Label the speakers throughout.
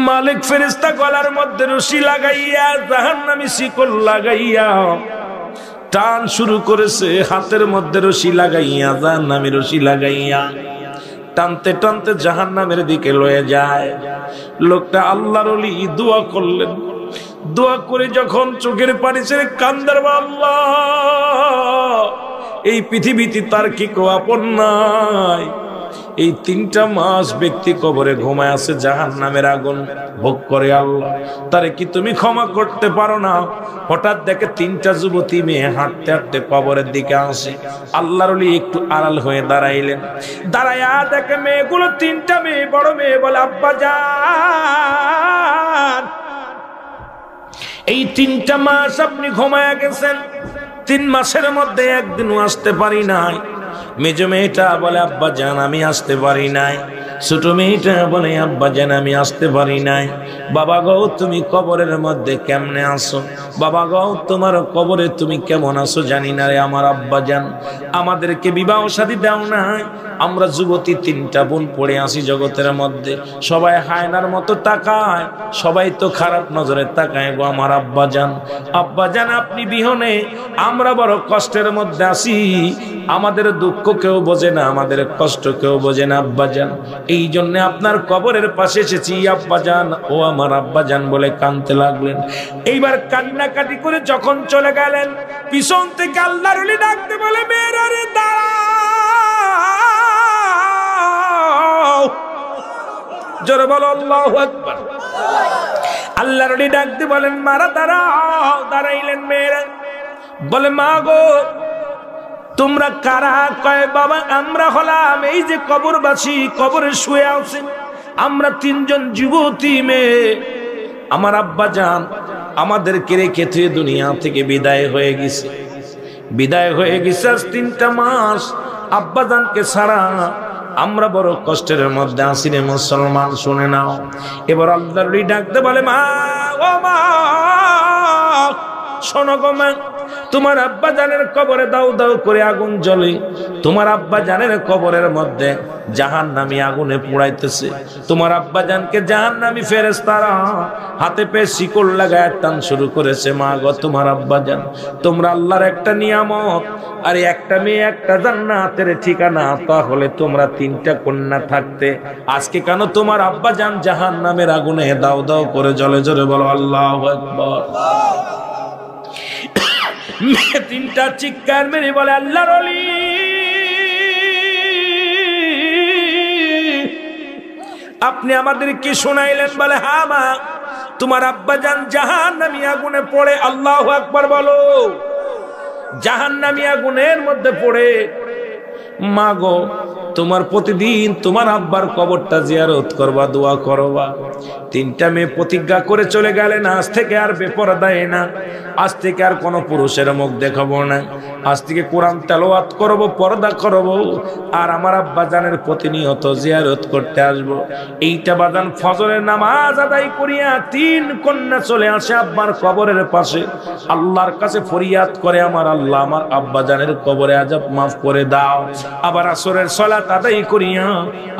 Speaker 1: মালিক ফেরেশতা গলার মধ্যে রশি লাগাইয়া জাহান্নামী শিকল লাগাইয়া টান শুরু করেছে, হাতের মধ্যে রশি লাগাইয়া জাহান্নামী রশি লাগাইয়া টানতে টানতে জাহান্নামের দিকে লয়ে যায়। লোকটা আল্লাহর ওলি দোয়া করলেন, দোয়া করে যখন চোখের পানি ছেড়ে কান্দার, আল্লাহ এই পৃথিবীতে তার কি কেউ আপন নাই? এই 3টা মাস ব্যক্তি কবরে ঘুমায় আছে, জাহান্নামের আগুন ভোগ করে, আল্লাহ তারে কি তুমি ক্ষমা করতে পারো না? হঠাৎ দেখে 3টা যুবতী মেয়ে হাঁটতে হাঁটতে কবরের দিকে আসে। আল্লাহর ওলি একটু আড়াল হয়ে দাঁড়াইলেন, দাঁড়াইয়া দেখে মেয়েগুলো 3টা মেয়ে, বড় মেয়ে বলে, আব্বা জান এই 3টা মাস আপনি ঘুমায়া গেছেন, 3 মাসের মধ্যে একদিনও আসতে পারি নাই। মেজো মেয়েটা বলে, আব্বা জান আমি আসতে পারি নাই। ছোট মেয়েটা বলে, আব্বা জান আমি আসতে পারি নাই। বাবা গো তুমি কবরের মধ্যে কেমনে আসো? বাবা গো তোমার কবরে তুমি কেমন আসো জানি না রে আমার আব্বা জান, আমাদেরকে বিবাহ শাদী দাও নাই। আমরা যুবতী 3টা বোন পড়ে আসি জগতের মধ্যে, সবাই হায়নার মতো তাকায়, সবাই তো খারাপ নজরে তাকায় গো আমার আব্বা জান। আব্বা জান আপনি বিহনে আমরা বড় কষ্টের মধ্যে আসি, আমাদের দুঃখ কেউ বোঝে না, আমাদের কষ্ট কেউ বোঝে না আব্বা জান, এই জন্য আপনার কবরের পাশে এসেছি আব্বা জান, ও আমার আব্বা জান বলে কাঁদতে লাগলেন। এইবার কান্নাকাটি করে যখন চলে গেলেন, পিছন থেকে আল্লাহর ওলি ডাকতে বলে, মেয়েরা রে দাঁড়াও, জোরে বলো আল্লাহু আকবার। আল্লাহর ওলি ডাকতে বলেন, মারা দাঁড়াও। দাঁড়াইলেন মেয়েরা, বলে মা গো তোমরা কারা? কয় বাবা আমরা হলাম এই যে কবরবাসী, কবরে শুয়ে আছে আমরা 3জন যুবতী মেয়ে। আমার আব্বা জান আমাদেরকে রেখে থুয়ে দুনিয়া থেকে বিদায় হয়ে গেছে, বিদায় হয়ে গেছে আজ 3টা মাস আব্বা জানকে ছাড়া আমরা বড় কষ্টের মধ্যে আছি রে মুসলমান, শুনে নাও। এবার আল্লাহর ওলি ডাকতে বলে, মা ও মা শোনো গো মা, তোমার আব্বা জানের কবরে দাউ দাউ করে আগুন জ্বলে, তোমার আব্বা জানের কবরের মধ্যে জাহান্নামী আগুনে পোড়াইতেছে, তোমার আব্বা জানকে জাহান্নামী ফেরেশতারা হাতে পেয়ে শিকল লাগায় টান শুরু করেছে। মা গো তোমার আব্বা জান, তোমরা আল্লাহর একটা নিয়ামত, আর একটা মেয়ে একটা জান্নাতের ঠিকানা, তাহলে তোমরা 3টা কন্যা থাকতে আজকে কেন তোমার আব্বা জান জাহান্নামের আগুনে দাউ দাউ করে জ্বলে? জোরে বলো আল্লাহু আকবার। 3টা চিৎকার মেরে বলে, আল্লাহর ওলি আপনি আমাদের কি শোনাইলেন? বলে হ্যাঁ মা, তোমার আব্বা জান জাহান্নামী আগুনে পড়ে, আল্লাহু আকবার বলো, জাহান্নামী আগুনের মধ্যে পড়ে। মা গো তোমার প্রতিদিন তোমার আব্বার কবরটা জিয়ারত করবা, দোয়া করবা। 3টা মেয়ে প্রতিজ্ঞা করে চলে গেলেন, আজ থেকে আর বেপরদায় না, আজ থেকে আর কোনো পুরুষের মুখ দেখাবো না, আজ থেকে কোরআন তেলাওয়াত করব, পর্দা করব, আর আমার আব্বা জানের প্রতিনিয়ত জিয়ারত করতে আসবো। এইটা বাজান ফজরের নামাজ আদায় করিয়া 3 কন্যা চলে আসে আব্বার কবরের পাশে, আল্লাহর কাছে ফরিয়াদ করে, আমার আল্লাহ আমার আব্বা জানের কবরে আযাব মাফ করে দাও। আবার আসরের সালাত আদায় করিয়া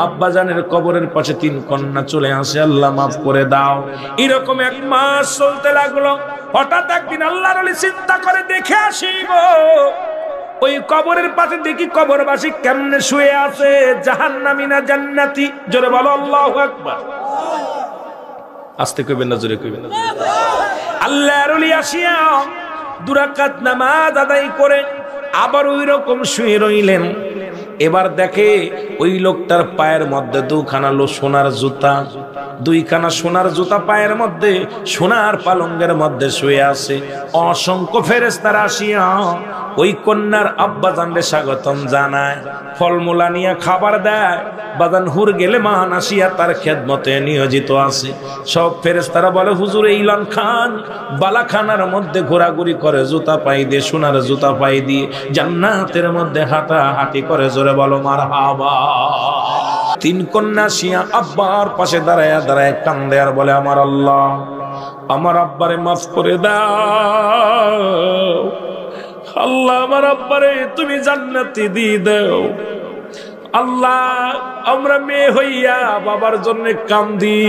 Speaker 1: আব্বা জানের কবরের পাশে 3 কন্যা চলে আসে, আল্লাহ মাফ করে দাও। এরকম 1 মাস চলতে লাগলো। হঠাৎ একদিন আল্লাহর ওলি চিন্তা করে, দেখে আসিব ওই কবরের পাশে দেখি কবরবাসী কেমনে শুয়ে আছে, জাহান্নামী না জান্নাতি? জোরে বলো আল্লাহু আকবার। আস্তে কইবেন না, জোরে কইবেন না। আল্লাহর ওলি আসিয়া 2 রাকাত নামাজ আদায় করে আবার ওই রকম শুয়ে রইলেন। এবার দেখে ওই লোকটার পায়ের মধ্যে 2খানা সোনার জুতা, 2খানা সোনার জুতা পায়ের মধ্যে, সোনার পালঙ্গের মধ্যে শুয়ে আছে। অসংখ্য ফেরেশতারা আসিয়া ওই কন্যার আব্বা জানরে স্বাগতম জানায়, ফলমূলা নিয়ে খাবার দেয়। বাদান হুর গেলে মান আসিয়া তার খেদমতে নিয়োজিত আছে। সব ফেরেশতারা বলে, হুজুর ইলান খান বালাখানার মধ্যে ঘোরাঘুরি করে, জুতা পাই দিয়ে, সোনার জুতা পাই দিয়ে জান্নাতের মধ্যে হাঁটাহাঁটি করে। জোরে বলো মারহাবা। 3 কন্যা শিয়া আব্বার পাশে দাঁড়ায় দাঁড়ায় কান্দে আর বলে, আমার আল্লাহ আমার আব্বারে মাফ করে দাও, আল্লাহ আমার আব্বারে তুমি জান্নাতি দিয়ে দাও, আল্লাহ আমরা মেয়ে হইয়া বাবার জন্য কান্দি,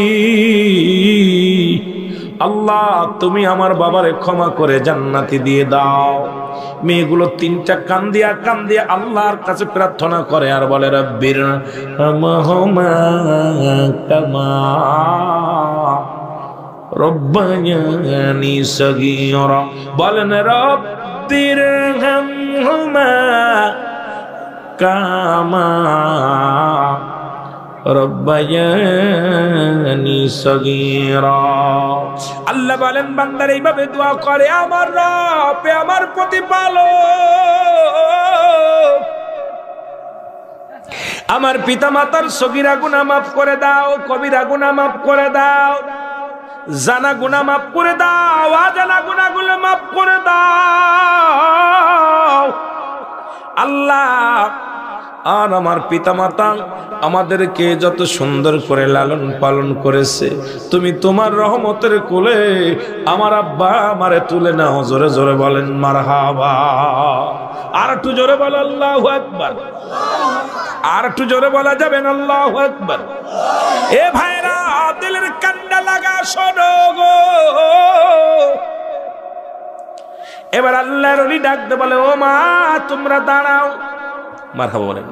Speaker 1: আল্লাহ তুমি আমার বাবারে ক্ষমা করে জান্নাতি দিয়ে দাও। মেয়েগুলো তিনটা কান্দিয়া কান্দিয়া আল্লাহর কাছে প্রার্থনা করে আর বলে রব্বির হামহুমা কামা রব্বায়ানি সগীরা, বলেন রব্বির হামহুমা কামা রব্বায়ানি সগীরা। আল্লাহ বলেন বান্দার এইভাবে দোয়া করে, আমার রব আমার প্রতিপালক আমার পিতা মাতার সগীরা গুনাহ মাফ করে দাও, কবিরা গুনাহ মাফ করে দাও, জানা গুনাহ মাফ করে দাও, অজানা গুনাহগুলো মাফ করে দাও। আল্লাহ আর আমার পিতামাতা আমাদেরকে যত সুন্দর করে লালন পালন করেছে, তুমি তোমার রহমতের কোলে আমার আব্বা আমারে তুলে নাও। জোরে জোরে বলেন মারহাবা। আর একটু জোরে বলো আল্লাহু আকবার। আর একটু জোরে বলা যাবেন আল্লাহু আকবার। এ ভাইরা দিলের কান্না লাগা শোনো গো। এবার আল্লাহর ওলি ডাকতে বলে, ও মা তোমরা দাঁড়াও। মারহাবা বলেন।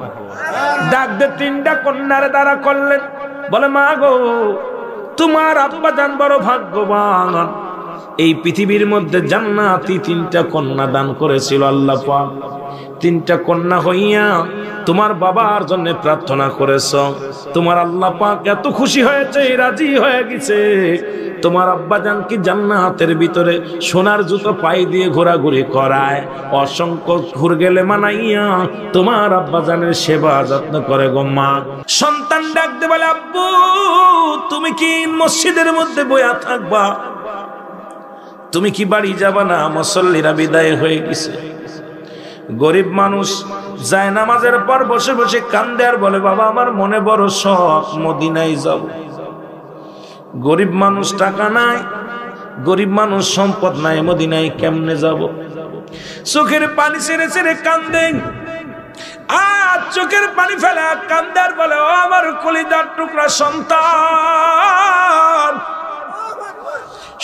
Speaker 1: ডাক দে তিনটা কন্যারে দাঁড়া করলেন, বলে মা গো তোমার আব্বা জান বড় ভাগ্যবান, এই পৃথিবীর মধ্যে জান্নাতি তিনটা কন্যা দান করেছিল আল্লাহ পাক। তিনটা কন্যা হইয়া তোমার বাবার জন্য প্রার্থনা করেছ, তোমার আল্লাহ পাক এত খুশি হয়েছে, রাজি হয়ে গেছে। তোমার আব্বাজান কি জান্নাতের ভিতরে সোনার জুতো পাই দিয়ে ঘোরাঘুরি করায়, অসংখ্য ঘুরগেলে মানাইয়া তোমার আব্বাজানের সেবা যত্ন করে গো মা। সন্তান ডাকতে বলে, আব্বু তুমি কি মসজিদের মধ্যে বইয়া থাকবা? তুমি কি বাড়ি যাবা না? মুসল্লিরা বিদায় হয়ে গেছে। গরিব মানুষ যায় নামাজের পর বসে বসে কান্দে আর বলে, বাবা আমার মনে বড় শখ মদিনায় যাব। গরিব মানুষ টাকা নাই, গরিব মানুষ সম্পদ নাই, মদিনায় কেমনে যাব? চোখের পানি ছেড়ে ছেড়ে কান্দে, আর চোখের পানি ফেলা কান্দে আর বলে, ও আমার কলিজার টুকরা সন্তান,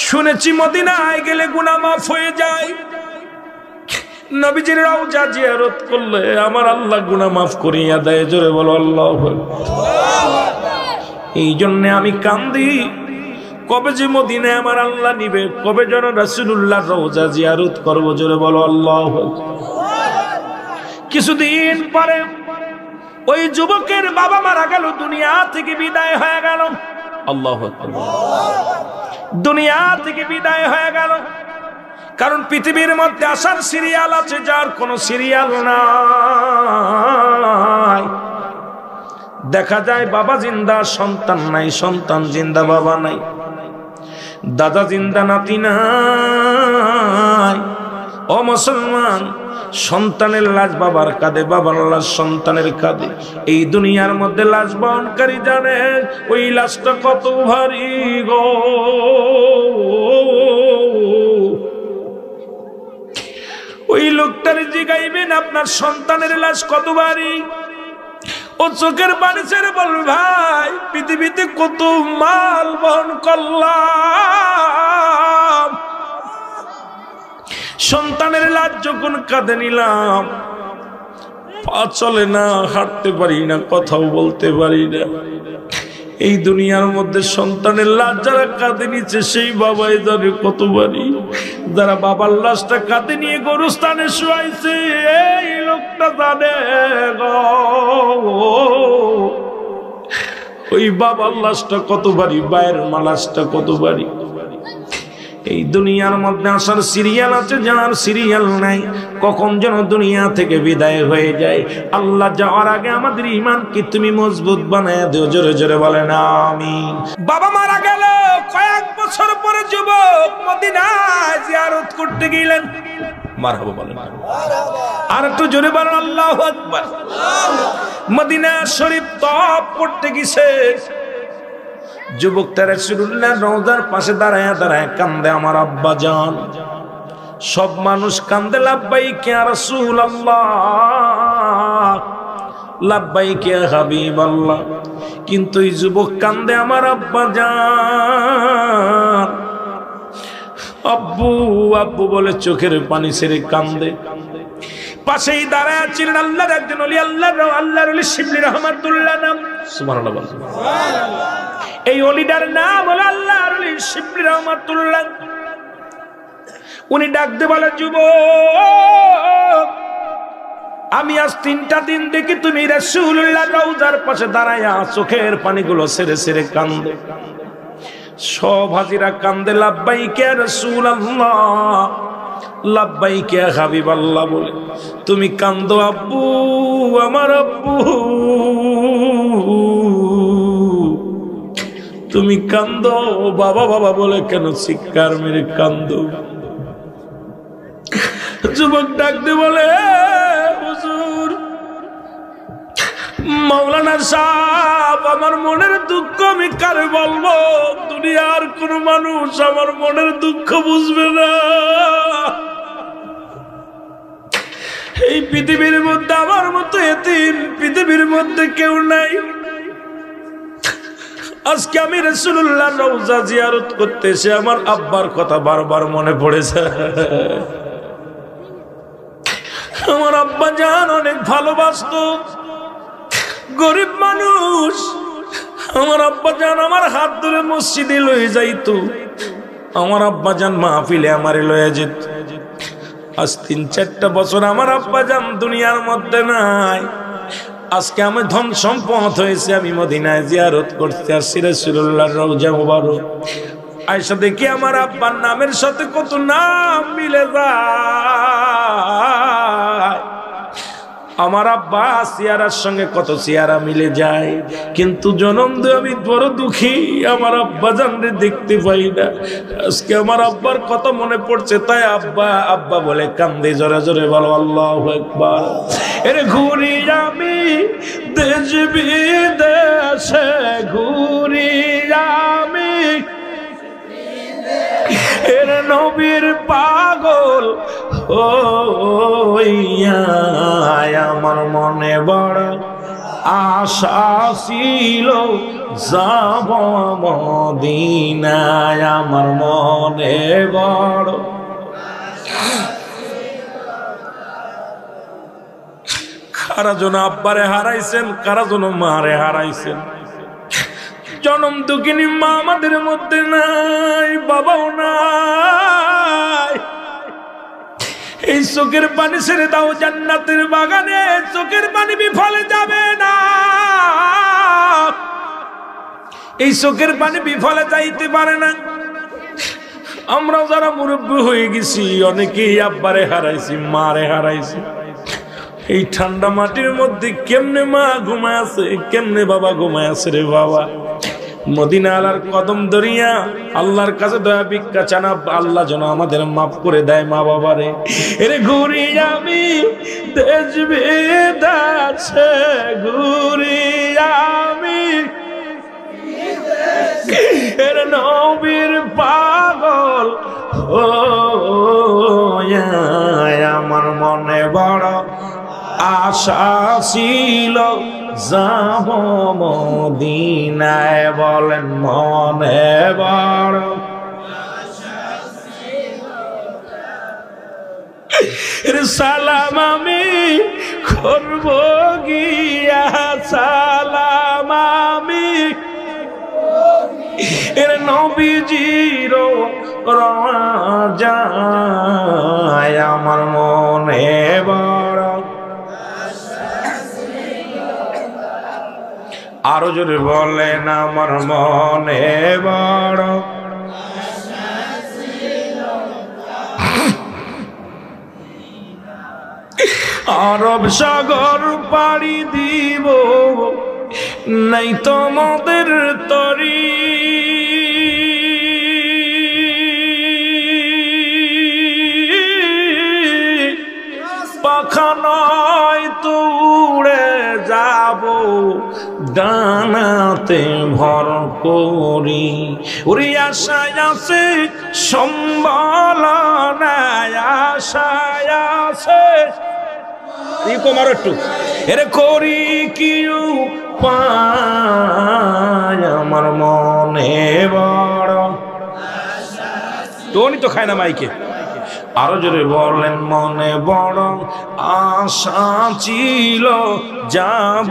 Speaker 1: শুনেছি মদিনায় গেলে গুনাহ মাফ হয়ে যায়, নবীজির রওজা জিয়ারত করলে আমার আল্লাহ গুনাহ মাফ করিয়া দেয়। জোরে বলো আল্লাহু আকবার। এই জন্য আমি কান্দি, কবে যে মদিনায় আমার আল্লাহ নিবে, কবে যেন রাসূলুল্লাহ রওজা জিয়ারত করব। জোরে বলো আল্লাহু আকবার। কিছুদিন পরে ওই যুবকের বাবা মারা গেল, দুনিয়া থেকে বিদায় হয়ে গেল। আল্লাহু আকবার। দুনিয়া থেকে বিদায় হয়ে গেল, কারণ পৃথিবীর মধ্যে আসার সিরিয়াল আছে, যার কোনো সিরিয়াল নাই। দেখা যায় বাবা জিন্দা সন্তান নাই, সন্তান জিন্দা বাবা নাই, দাদা জিন্দা নাতি নাই। ও মুসলমান, সন্তানের লাশ বাবার কাঁধে, বাবার লাশ সন্তানের কাঁধে। এই দুনিয়ার মধ্যে লাশ বহনকারী জানে ওই লাশটা কত ভারী গো। ওই লোকটার জিগাইবেন আপনার সন্তানের লাশ কত ভারী, ও চোখের পানি ছেড়ে বলবে, ভাই পৃথিবীতে কত মাল বহন করলাম, সন্তানের লাশ যখন কাঁধে নিলাম, পা চলে না, হাঁটতে পারি না, কথাও বলতে পারি না। এই দুনিয়ার মধ্যে সন্তানের লাশ যারা কাঁধে নিচ্ছে সেই বাবাই জানে কত বাড়ি। যারা বাবার লাশটা কাঁধে নিয়ে গরুস্থানে শুয়াইছে এই লোকটা জানে গো ওই বাবার লাশটা কত বাড়ি, মায়ের লাশটা কত বাড়ি। এই দুনিয়ার মধ্যে আসার সিরিয়াল আছে, যার সিরিয়াল নাই কখন যেন দুনিয়া থেকে বিদায় হয়ে যায়। আল্লাহ যাওয়ার আগে আমাদের ঈমান কি তুমি মজবুত বানায় দিও। জোরে জোরে বলেন আমিন। বাবা মারা গেল, কয়েক বছর পরে যুবক মদিনায় জিয়ারত করতে গেলেন। মারহাবা বলেন, আর একটু জোরে বলেন আল্লাহু আকবার। মদিনা শরীফ তওয়াফ করতে গেছে, যুবকটা রাসূলুল্লাহর রওজার পাশে দাঁড়ায় দাঁড়ায় কান্দে, আমার আব্বা জান। সব মানুষ কান্দে লাব্বাইক ইয়া রাসূলুল্লাহ, লাব্বাইক ইয়া হাবিবাল্লাহ। কিন্তু এই যুবক কান্দে, আমার আব্বা জান, আব্বু আব্বু বলে চোখের পানি ছেড়ে কান্দে। পাশেই দাঁড়ায় ছিলেন আল্লাহর একজন ওলি, আল্লাহর ওলি শিবলি রহমাতুল্লাহ নাম, সুবহানাল্লাহ। এই ওলিটার নাম হলো আল্লাহর ওলি শিবলি রহমাতুল্লাহ। উনি ডাকতে বলে, যুবক, আমি আজ 3টা দিন দেখি তুমি রাসূলুল্লাহ রওজার পাশে দাঁড়ায়া চোখের পানিগুলো ছেড়ে ছেড়ে কান্দো। সব হাজিরা কান্দে, লাব্বাইক ইয়া রাসূলুল্লাহ, লাব্বাইক ইয়া হাবিবাল্লাহ বলে। তুমি কান্দো আব্বু, আমার আব্বু, তুমি কান্দো বাবা বাবা বলে কেন চিৎকার মেরে কান্দো? যুবক ডাকতে বলে, হুজুর, মাওলানা সাহেব, আমার মনের দুঃখ আমি কারে বলবো? দুনিয়ার কোন মানুষ আমার মনের দুঃখ বুঝবে না। এই পৃথিবীর মধ্যে আমার মতো এতিম পৃথিবীর মধ্যে কেউ নাই। আজকে আমি রাসূলুল্লাহ রওজা জিয়ারত করতে এসে আমার আব্বার কথা বারবার মনে পড়েছে। আমার আব্বা জান অনেক ভালোবাসতো, গরিব মানুষ। আমার আব্বা জান আমার হাত ধরে মসজিদে লয়ে যাইতো, আমার আব্বা জান মাহফিলে আমারে লয়ে যেত। আজ 3-4টা বছর আমার আব্বা জান দুনিয়ার মধ্যে নাই। আজকে আমি ধন সম্পদ হয়েছে, আমি মদিনায় জিয়ারত করতে আসছি রাসূলুল্লাহর রওজা মুবারক। আয়েশা দেখি আমার আব্বার নামের সাথে কত নাম মিলে যায়। আমার আব্বা সিয়ারার সঙ্গে কত সিয়ারা মিলে যায়, কিন্তু জনম দিয়ে আমি বড় দুঃখী, আমার আব্বা জানরে দেখতে পাই না। আজকে আমার আব্বার কথা মনে পড়ছে, তাই আব্বা আব্বা বলে কান্দে জোরে জোরে, বলো আল্লাহু আকবার। এর ঘুরি আমি দেশ বিদেশে, ঘুরি আমি এর নবীর পাগল হইয়া। আমার মনে বড় আশা ছিল যাব মদিনায়, আমার মনে বড়। কারা জন আব্বারে হারাইছেন, কারা জন মারে হারাইছেন। জনম দুঃখিনী মা আমাদের মধ্যে নাই, বাবাও নাই। এই চোখের পানি ছেড়ে দাও জান্নাতের বাগানে, চোখের পানি বিফলে যাবে না। এই চোখের পানি বিফলে যাইতে পারে না। আমরা যারা মুরব্বী হয়ে গেছি, অনেকেই আব্বারে হারাইছি, মারে হারাইছি। এই ঠান্ডা মাটির মধ্যে কেমনে মা ঘুমায় আছে, কেমনে বাবা ঘুমায় আছে রে বাবা। মদিনা আলার কদম দরিয়া আল্লাহর কাছে দয়া ভিক্ষা চানা, আল্লাহ যেন আমাদের মাফ করে দেয় মা বাবারে। এরে ঘুরি আমি দেশ বিদেশে, ঘুরি আমি এর নবীর পাগল ও। আমার মনে বড় আশা ছিল যাব মদিনায়, বলেন মনে বড় সালাম আমি করব গিয়া, সালাম আমি এর নবীজির রওজায়। আমার মনে বড় আরো জোরে বলেন, আমার মনে বড় আরব সাগর পাড়ি দিব, নাই তোমাদের তরি। পাখা নয় তো উড়ে যাব, ডানাতে ভর করি। ওরে আশায় আছে সম্বল নাই, আশায় আছে ই কমার একটু এরে করি কি পায় আমার মনে বড় টোনি তো খায় না মাইকে আরো জোরে বলেন মনে বড় আশা ছিল যাব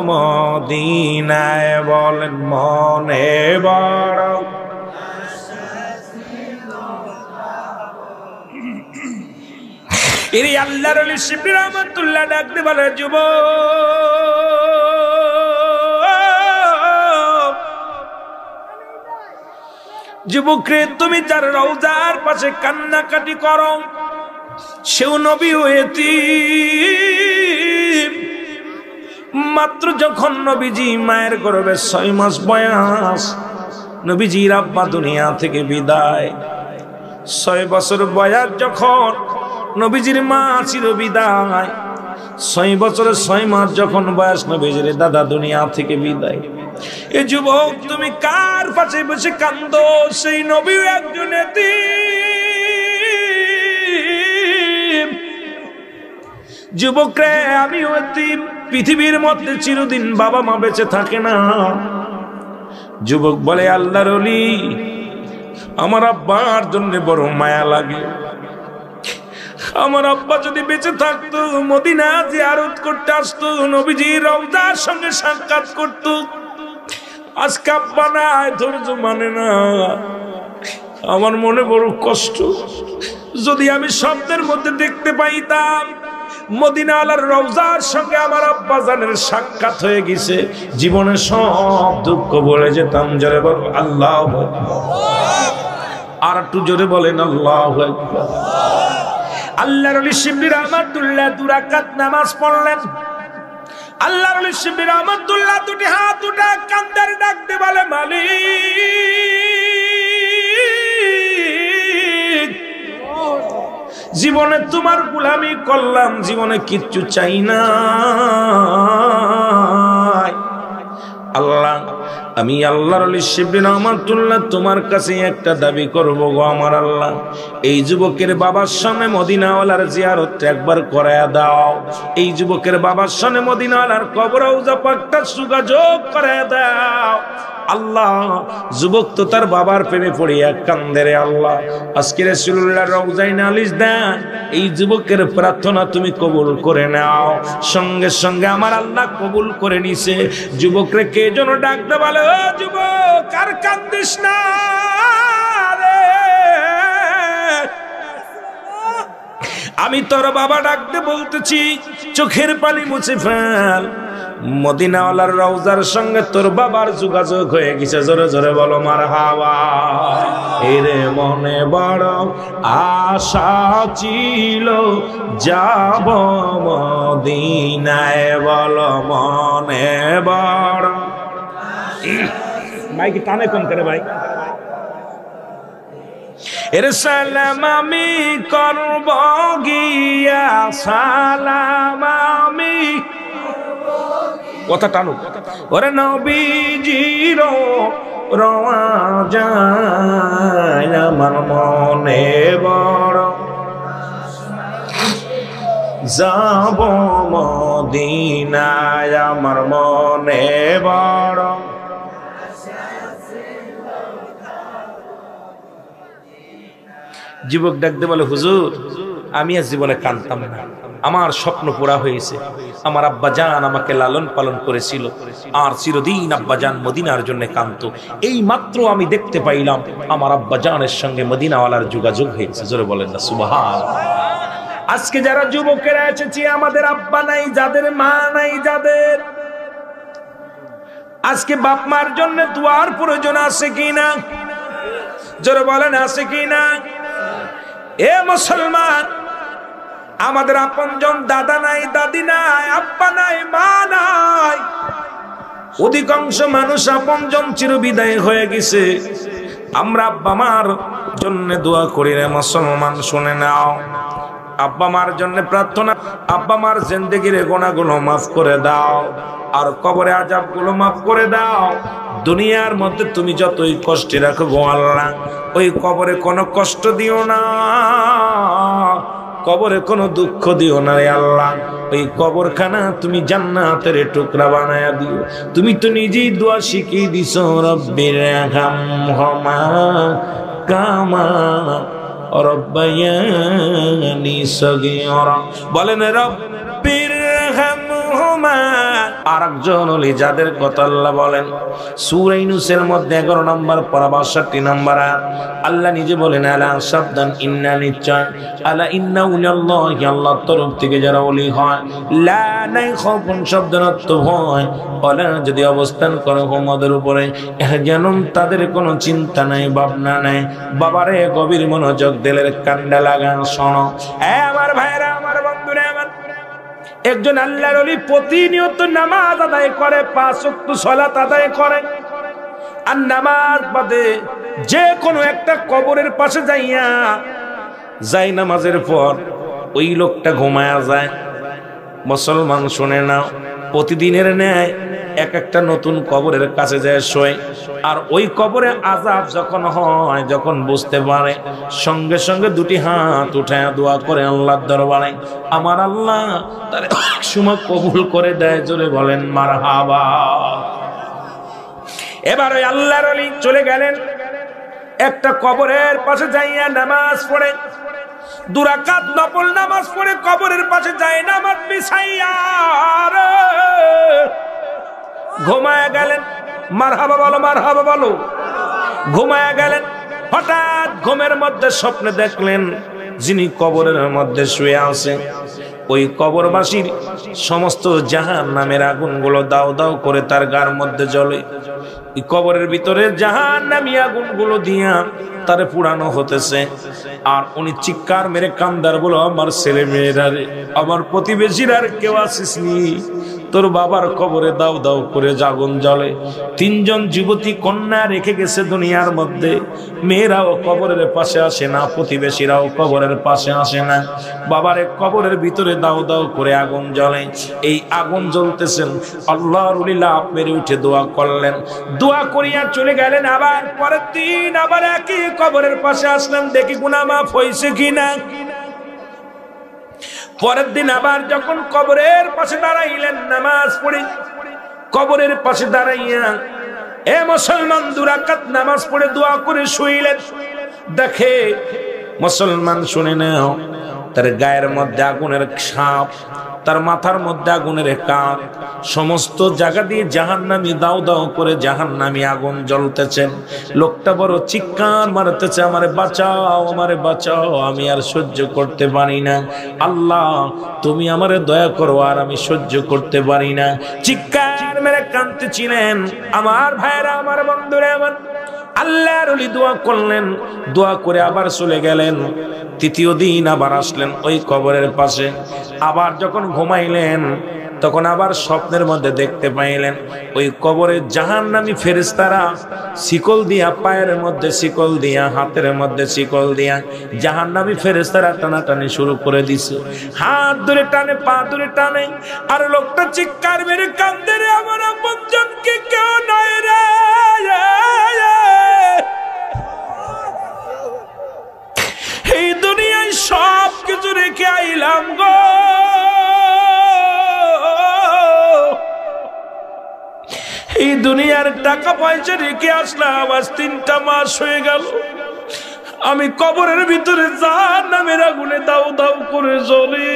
Speaker 1: মদিনায় বলেন মনে বড় এরে আল্লাহর ওলি শিবলি রহমাতুল্লাহ ডাকতে বলে যুবকরে তুমি যার রওজার পাশে কান্নাকাটি করো সেও নবী এতিম মাত্র যখন নবীজি মায়ের গর্ভে 6 মাস বয়স নবীজির আব্বা দুনিয়া থেকে বিদায় 6 বছর বয়স যখন নবীজির মা ছিল বিদায় 6 বছরের 6 মাস যখন বয়স নবীজির দাদা দুনিয়া থেকে বিদায় এ যুবক তুমি কার পাশে বসে কান্দো সেই নবী একজন এতিম যুবক রে আমি এতিম পৃথিবীর মধ্যে চিরদিন বাবা মা বেঁচে থাকে না যুবক বলে আল্লাহর ওলি আমার আব্বার জন্য বড় মায়া লাগে আমার আব্বা যদি বেঁচে থাকতো মদিনা জিয়ারত করতে আসতো নবীজির রওজার সঙ্গে সাক্ষাৎ করতো আজকে আব্বা নাই ধৈর্য মানে না আমার মনে বড় কষ্ট যদি আমি স্বপ্নের মধ্যে দেখতে পাইতাম মদিনা আলার রওজার সঙ্গে আমার আব্বা জানের সাক্ষাৎ হয়ে গেছে জীবনে সব দুঃখ বলে যেতাম জোরে বল আল্লাহু আকবার আর একটু জোরে বলেন আল্লাহু আকবার আল্লাহর ওলি শিবলি রহমাতুল্লাহ 2 রাকাত নামাজ পড়লেন আল্লাহর ওলি শিবলি রহমাতুল্লাহ দুটি হাত উঠে কান্দারে ডাকতে বলে মালিক জীবনে তোমার গোলামি করলাম জীবনে কিচ্ছু চাই না আল্লাহ আমি আল্লাহর ওলি শিবলি রহমাতুল্লাহ তোমার কাছে একটা দাবি করব গো আমার আল্লাহ এই যুবকের বাবার সামনে মদিনাওয়ালার জিয়ারত একবার করায়া দাও এই যুবকের বাবার সামনে মদিনাওয়ালার কবর রওজা পাকটা যোগাযোগ করায়া দাও আল্লাহ যুবক তো তার বাবার প্রেমে পড়িয়া কান্দে রে আল্লাহ আজকে রাসূলুল্লাহর রওজায় নালিশ দেন এই যুবকের প্রার্থনা তুমি কবুল করে নাও সঙ্গে সঙ্গে আমার আল্লাহ কবুল করে নিছে যুবকরে কে যেন ডাকতে বলে ও যুবক আর কান্দিস না রে আমি তোর বাবা ডাকতে বলতেছি চোখের পানি মুছে ফেল মদিনাওয়ালার রওজার সঙ্গে তোর বাবার যোগাযোগ হয়ে গেছে জোরে জোরে বলো মারহাবা এরে মনে বড় আশা ছিল যাব মদিনায় বলো মনে বড় মাইকে টানে কম করে ভাই এরে সালাম আমি করব গিয়া সালাম আমি কথা টানো ওরে নবীজির রওজায় আমার মনে বড় যাব মদিনায় আমার মনে বড় যুবক ডাকতে বলে হুজুর আমি আজ জীবনে কাঁদতাম না আমার স্বপ্ন পুরা হয়েছে আমার আব্বা জান আমাকে লালন পালন করেছিল আর চিরদিন আব্বা জান মদিনার জন্য কাঁদতো এই মাত্র আমি দেখতে পাইলাম আমার আব্বা জানের সঙ্গে মদিনাওয়ালার যোগাযোগ হয়েছে জোরে বলেন না সুবহানাল্লাহ আজকে যারা যুবকেরা এসেছি আমাদের আব্বা নাই যাদের মা নাই যাদের আজকে বাপ মার জন্য দুয়ার প্রয়োজন আছে কিনা জোরে বলেন আছে কিনা এ মুসলমান আমাদের আপনজন দাদা নাই দাদি নাই আব্বা নাই মা নাই অধিকাংশ মানুষ আপনজন চিরবিদায় হয়ে গেছে আমরা আব্বা মার জন্য দোয়া করি রে মুসলমান শুনে নাও আব্বা মার জন্য প্রার্থনা আব্বা মার জিন্দেগির গুনাহগুলো মাফ করে দাও আর কবরে আযাবগুলো মাফ করে দাও দুনিয়ার মধ্যে তুমি যতই কষ্টে রাখো গো আল্লাহ ওই কবরে কোনো কষ্ট দিও না কবরে কোনো দুঃখ দিও না রে আল্লাহ, ওই কবরখানা তুমি জান্নাতের টুকরা বানায়া দিও। তুমি তো নিজেই দোয়া শিখিয়ে দিছো, রব্বির হামহুমা কামা রব্বায়ানি সগীরা। বলেন রব্বির হামহুমা। আরেকজন ওলি যাদের কথা আল্লাহ বলেন সূরা ইউনূসের মধ্যে 11 নম্বর পারা 62 নম্বর আয়াত, আল্লাহ নিজে বলেন আলা সাবদান ইন্না নিশ্চয় আলা ইন্না উলিয়াল্লাহি, আল্লাহর তরফ থেকে যারা ওলি হয়, লা নাই খাউফুন শব্দের অর্থ ভয়, ওলা যদি অবস্থান করে ওদের উপরে জানুন তাদের কোনো চিন্তা নাই ভাবনা নাই। বাবারে গভীর মনোযোগ দিলের কান্ডা লাগান শোনো। আমার ভাইরা, আমার বন্ধুরা, আমার একজন আল্লাহর ওলি প্রতিনিয়ত নামাজ আদায় করে, 5 ওয়াক্ত সালাত আদায় করে, আর নামাজ বাদে যে কোনো একটা কবরের পাশে যাইয়া যাই নামাজের পর ওই লোকটা ঘুমায়া যায়। মুসলমান শুনে নাও, প্রতিদিনের ন্যায় এক একটা নতুন কবরের কাছে যায় শোয়, আর ওই কবরে আযাব যখন হয়, যখন বুঝতে পারে, সঙ্গে সঙ্গে দুটি হাত উঠায় দোয়া করে আল্লাহর দরবারে, আমার আল্লাহ তার সময় কবুল করে দেয়। জোরে বলেন মারহাবা। এবার ওই আল্লাহর ওলি চলে গেলেন একটা কবরের পাশে যাইয়া নামাজ পড়ে, 2 রাকাত নফল নামাজ পড়ে কবরের পাশে যায় নামাজ বিছাইয়া ঘুমায়া গেলেন। মারহাবা বলো, মারহাবা বলো। ঘুমায়া গেলেন, হঠাৎ ঘুমের মধ্যে স্বপ্নে দেখলেন যিনি কবরের মধ্যে শুয়ে আছে ওই কবরবাসীর সমস্ত জাহান্নামের আগুনগুলো দাও দাও করে তার গার মধ্যে জ্বলে। এই কবরের ভিতরে জাহান্নামী আগুনগুলো দিয়া তারে পুরানো হতেছে, আর উনি চিৎকার মেরে কান্দার বলো, আমার ছেলে মেয়েরা রে, আমার প্রতিবেশীরা কেউ আসিসনি, তোর বাবার কবরে দাও দাও করে আগুন জ্বলে। 3 জন যুবতী কন্যা রেখে গেছে দুনিয়ার মধ্যে, মেয়েরাও কবরের পাশে আসে না, প্রতিবেশীরাও কবরের পাশে আসে না, বাবার কবরের ভিতরে দাও দাও করে আগুন জ্বলে। এই আগুন জ্বলতেছেন, আল্লাহর ওলি লাফ মেরে উঠে দোয়া করলেন, দোয়া করিয়া চলে গেলেন। আবার পরের দিন আবার একই কবরের পাশে আসলেন, দেখি গুনাহ মাফ হয়েছে কিনা। পরের দিন আবার যখন কবরের পাশে দাঁড়াইলেন নামাজ পড়ে, কবরের পাশে দাঁড়াইয়া এ মুসলমান 2 রাকাত নামাজ পড়ে দোয়া করে শুইলেন। দেখে মুসলমান, শুনে নাও, তার গায়ের মধ্যে আগুনের সাপ, তার মাথার মধ্যে আগুনের কাঁপ, সমস্ত জায়গা দিয়ে জাহান্নামী দাও দাও করে জাহান্নামী আগুন জ্বলতেছেন। লোকটা বড় চিৎকার মারতেছে, আমারে বাঁচাও, আমারে বাঁচাও, আমি আর সহ্য করতে পারি না, আল্লাহ তুমি আমারে দয়া করো, আর আমি সহ্য করতে পারি না। চিৎকার মেরে কাঁদতেছিলেন। আমার ভাইরা, আমার বন্ধুরা, আমার আল্লাহর ওলি দোয়া করলেন, দোয়া করে আবার চলে গেলেন। 3য় দিন আবার আসলেন ওই কবরের পাশে। আবার যখন ঘুমাইলেন তখন আবার স্বপ্নের মধ্যে দেখতে পাইলেন ওই কবরে জাহান্নামী ফেরেশতারা শিকল দিয়া, পায়ের মধ্যে শিকল দিয়া, হাতের মধ্যে শিকল দিয়া জাহান্নামী ফেরেশতারা টানাটানি শুরু করে দিছে। হাত ধরে টানে, পা ধরে টানে, আর লোকটা চিৎকার মেরে কান্দে, রে আমার আপনজন কি কেউ নাই রে, এই দুনিয়ায় সব কিছু রেখে আইলাম গো, এই দুনিয়ার টাকা পয়সা রেখে আসলাম, আজ 3টা মাস হয়ে গেল, আমি কবরের ভিতরে জাহান্নামের আগুনে দাউ দাউ করে জ্বলি,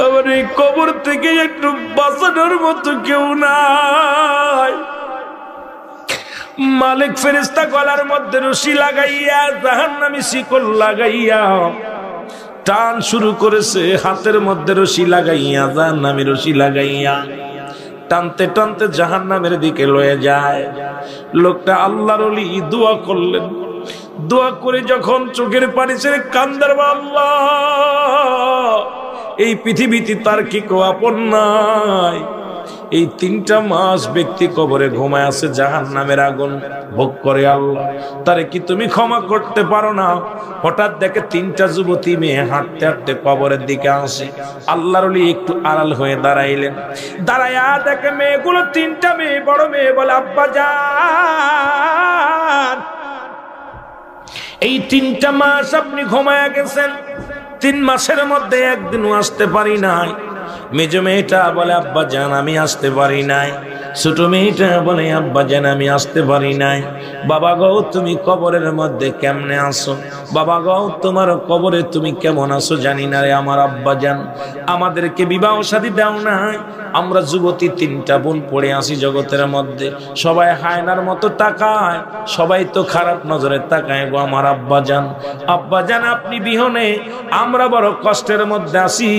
Speaker 1: আমার এই কবর থেকে একটু বাঁচানোর মতো কেউ নাই। মালিক ফেরেশতা গলার মধ্যে রশি লাগাইয়া, জাহান্নামী শিকল লাগাইয়া টান শুরু করেছে, হাতের মধ্যে রশি লাগাইয়া, জাহান্নামী রশি লাগাইয়া টানতে টানতে জাহান্নামের দিকে লয়ে যায়। লোকটা আল্লাহর ওলি দোয়া করলেন, দোয়া করে যখন চোখের পানি ছেড়ে কান্দার, আল্লাহ এই পৃথিবীতে তার কি কেউ আপন নাই, এই 3টা মাস ব্যক্তি কবরে ঘুমায় আছে, জাহান্নামের আগুন ভোগ করে, আল্লাহ তারে কি তুমি ক্ষমা করতে পারো না? হঠাৎ দেখে 3টা যুবতী মেয়ে হাঁটতে হাঁটতে কবরের দিকে আসে। আল্লাহর ওলি একটু আড়াল হয়ে দাঁড়াইলেন, দাঁড়াইয়া দেখে মেয়েগুলো 3টা মেয়ে, বড় মেয়ে বলে, আব্বা জান এই 3টা মাস আপনি ঘুমায়া গেছেন, 3 মাসের মধ্যে একদিনও আসতে পারি নাই। মেজো মেয়েটা বলে আব্বা জান আমি আসতে পারি নাই। ছোট মেয়েটা বলে আব্বা জান আমি আসতে পারি নাই। বাবা গো তুমি কবরের মধ্যে কেমনে আসো? বাবা গো তোমার কবরে তুমি কেমন আসো জানি না রে আমার আব্বা জান। আমাদেরকে বিবাহ শাদী দাও নাই, আমরা যুবতী 3টা বোন পড়ে আসি জগতের মধ্যে। সবাই হায়নার মতো তাকায়, সবাই তো খারাপ নজরে তাকায় গো আমার আব্বা জান। আব্বা জান আপনি বিহনে আমরা বড় কষ্টের মধ্যে আসি,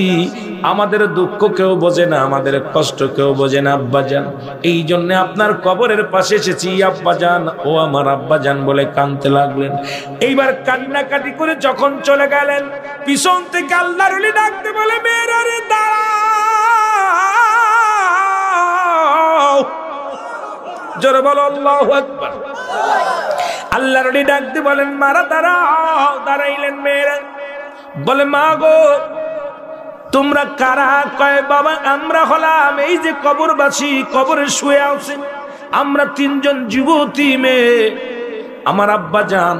Speaker 1: আমাদের দুঃখ কেউ বোঝে না, আমাদের কষ্ট কেউ বোঝে না আব্বা জান। এই জন্য আপনার কবরের পাশে এসেছি আব্বা জান, ও আমার আব্বা জান বলে কাঁদতে লাগলেন। এইবার কান্নাকাটি করে যখন চলে গেলেন, পিছন থেকে আল্লাহর ওলি ডাকতে বলে মেয়েরা রে দাঁড়াও। জোরে বলো আল্লাহু আকবার। আল্লাহর ওলি ডাকতে বলেন মারা দাঁড়াও। দাঁড়াইলেন মেয়েরা, বলে মা গো তোমরা কারা? কয় বাবা আমরা হলাম এই যে কবরবাসী, কবরে শুয়ে আছে আমরা 3 জন যুবতী মেয়ে। আমার আব্বা জান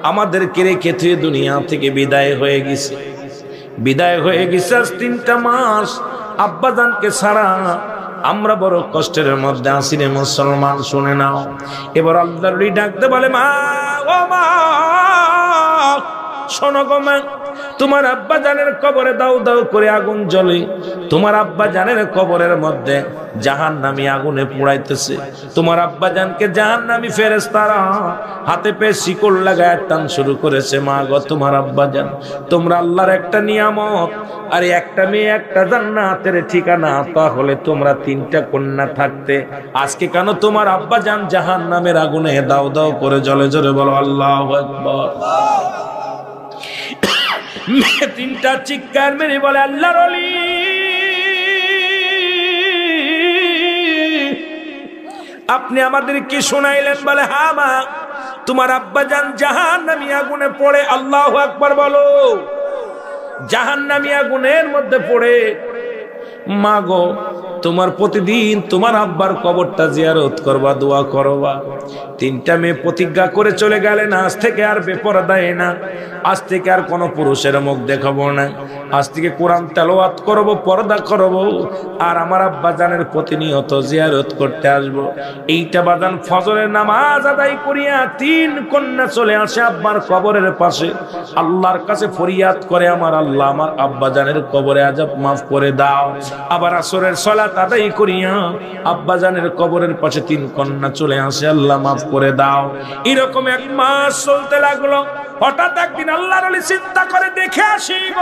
Speaker 1: আমাদেরকে রেখে দুনিয়া থেকে বিদায় হয়ে গেছে। বিদায় হয়ে গেছে আজ 3টা মাস আব্বা জানকে ছাড়া। আমরা বড় কষ্টের মধ্যে আছি রে মুসলমান, শুনে নাও। এবার আল্লাহর ওলি ডাকতে বলে মা ও মা শোনো গো মা, তোমার আব্বা জানের কবরে দাও দাও করে আগুন জ্বলে। তোমার আব্বা জানের কবরের মধ্যে জাহান্নামী আগুনে পোড়াইতেছে। তোমার আব্বা জানকে জাহান্নামী ফেরেশতারা হাতে পেয়ে শিকল লাগায় টান শুরু করেছে। মা গো তোমার আব্বা জান তোমরা আল্লাহর একটা নিয়ামত, আর একটা মেয়ে একটা জান্নাতের ঠিকানা, তাহলে তোমরা 3টা কন্যা থাকতে আজকে কেন তোমার আব্বা জান জাহান্নামের আগুনে দাও দাও করে জ্বলে? জোরে বলো আল্লাহু আকবার। 3টা চিৎকার মেরে বলে আল্লাহর ওলি আপনি আমাদেরকে শোনাইলেন? বলে হ্যাঁ মা, তোমার আব্বা জান জাহান্নামী আগুনে পড়ে। আল্লাহু আকবার বলো। জাহান্নামী আগুনের মধ্যে পড়ে। মা গো তোমার প্রতিদিন তোমার আব্বার কবরটা জিয়ারত করবা, দোয়া করবা। 3টা মেয়ে প্রতিজ্ঞা করে চলে গেলেন আজ থেকে আর বেপরদায় না, আজ থেকে আর কোনো পুরুষের মুখ দেখাবো না, আজ থেকে কোরআন তেলাওয়াত করব, পর্দা করব, আর আমার আব্বা জানের প্রতিনিয়ত জিয়ারত করতে আসবো। এইটা বাদান ফজরের নামাজ আদায় করিয়া 3 কন্যা চলে আসে আব্বার কবরের পাশে, আল্লাহর কাছে ফরিয়াদ করে আমার আল্লাহ আমার আব্বা জানের কবরে আযাব মাফ করে দাও। আবার আসরের সালাত আদায় করিয়া আব্বা জানের কবরের পাশে 3 কন্যা চলে আসে, আল্লাহ মাফ করে দাও। এরকম 1 মাস চলতে লাগলো। হঠাৎ একদিন আল্লাহর ওলি চিন্তা করে দেখে আসিব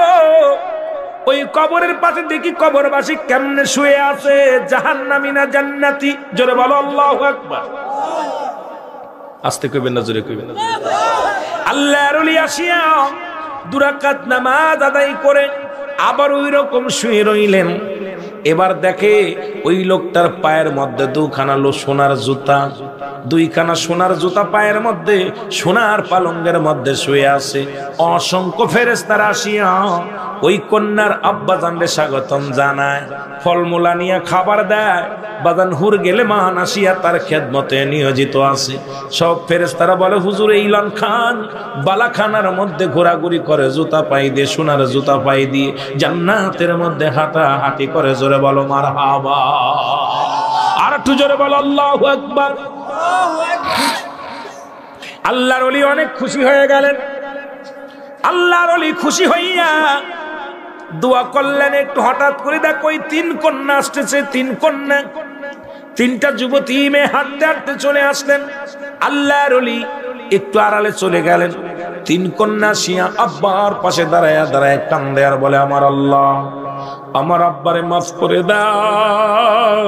Speaker 1: ওই কবরের পাশে দেখি কবরবাসী কেমনে শুয়ে আছে, জাহান্নামী না জান্নাতি? জোরে বলো আল্লাহু আকবার। আস্তে কইবেন না, জোরে কইবেন না। আল্লাহর ওলি আসিয়া 2 রাকাত নামাজ আদায় করে আবার ওই রকম শুয়ে রইলেন। এবার দেখে ওই লোকটার পায়ের মধ্যে 2খানা সোনার জুতা, 2খানা সোনার জুতা পায়ের মধ্যে, সোনার পালঙ্গের মধ্যে শুয়ে আছে। অসংখ্য ফেরেশতারা আসিয়া ওই কন্যার আব্বা জানরে স্বাগতম জানায়, ফলমূলা নিয়ে খাবার দেয়। বাজান হুর গেলে মান আসিয়া তার খেদমতে নিয়োজিত আছে। সব ফেরেশতারা বলে হুজুর ইলান খান বালাখানার মধ্যে ঘোরাঘুরি করে, জুতা পাই দিয়ে, সোনার জুতা পাই দিয়ে জান্নাতের মধ্যে হাঁটাহাঁটি করে। জোরে বলো মারহাবা। আর একটু জোরে বলো আল্লাহু আকবার। আল্লাহর ওলি অনেক খুশি হয়ে গেলেন। আল্লাহর ওলি খুশি হইয়া দোয়া করলেন। একটু হঠাৎ করে দেখো ওই 3 কন্যা আসতেছে, 3 কন্যা, 3টা যুবতী মেয়ে হাঁটতে হাঁটতে চলে আসলেন। আল্লাহর ওলি একটু আড়ালে চলে গেলেন। 3 কন্যা শিয়া আব্বার পাশে দাঁড়ায় দাঁড়ায় কান্দে আর বলে আমার আল্লাহ আমার আব্বারে মাফ করে দাও,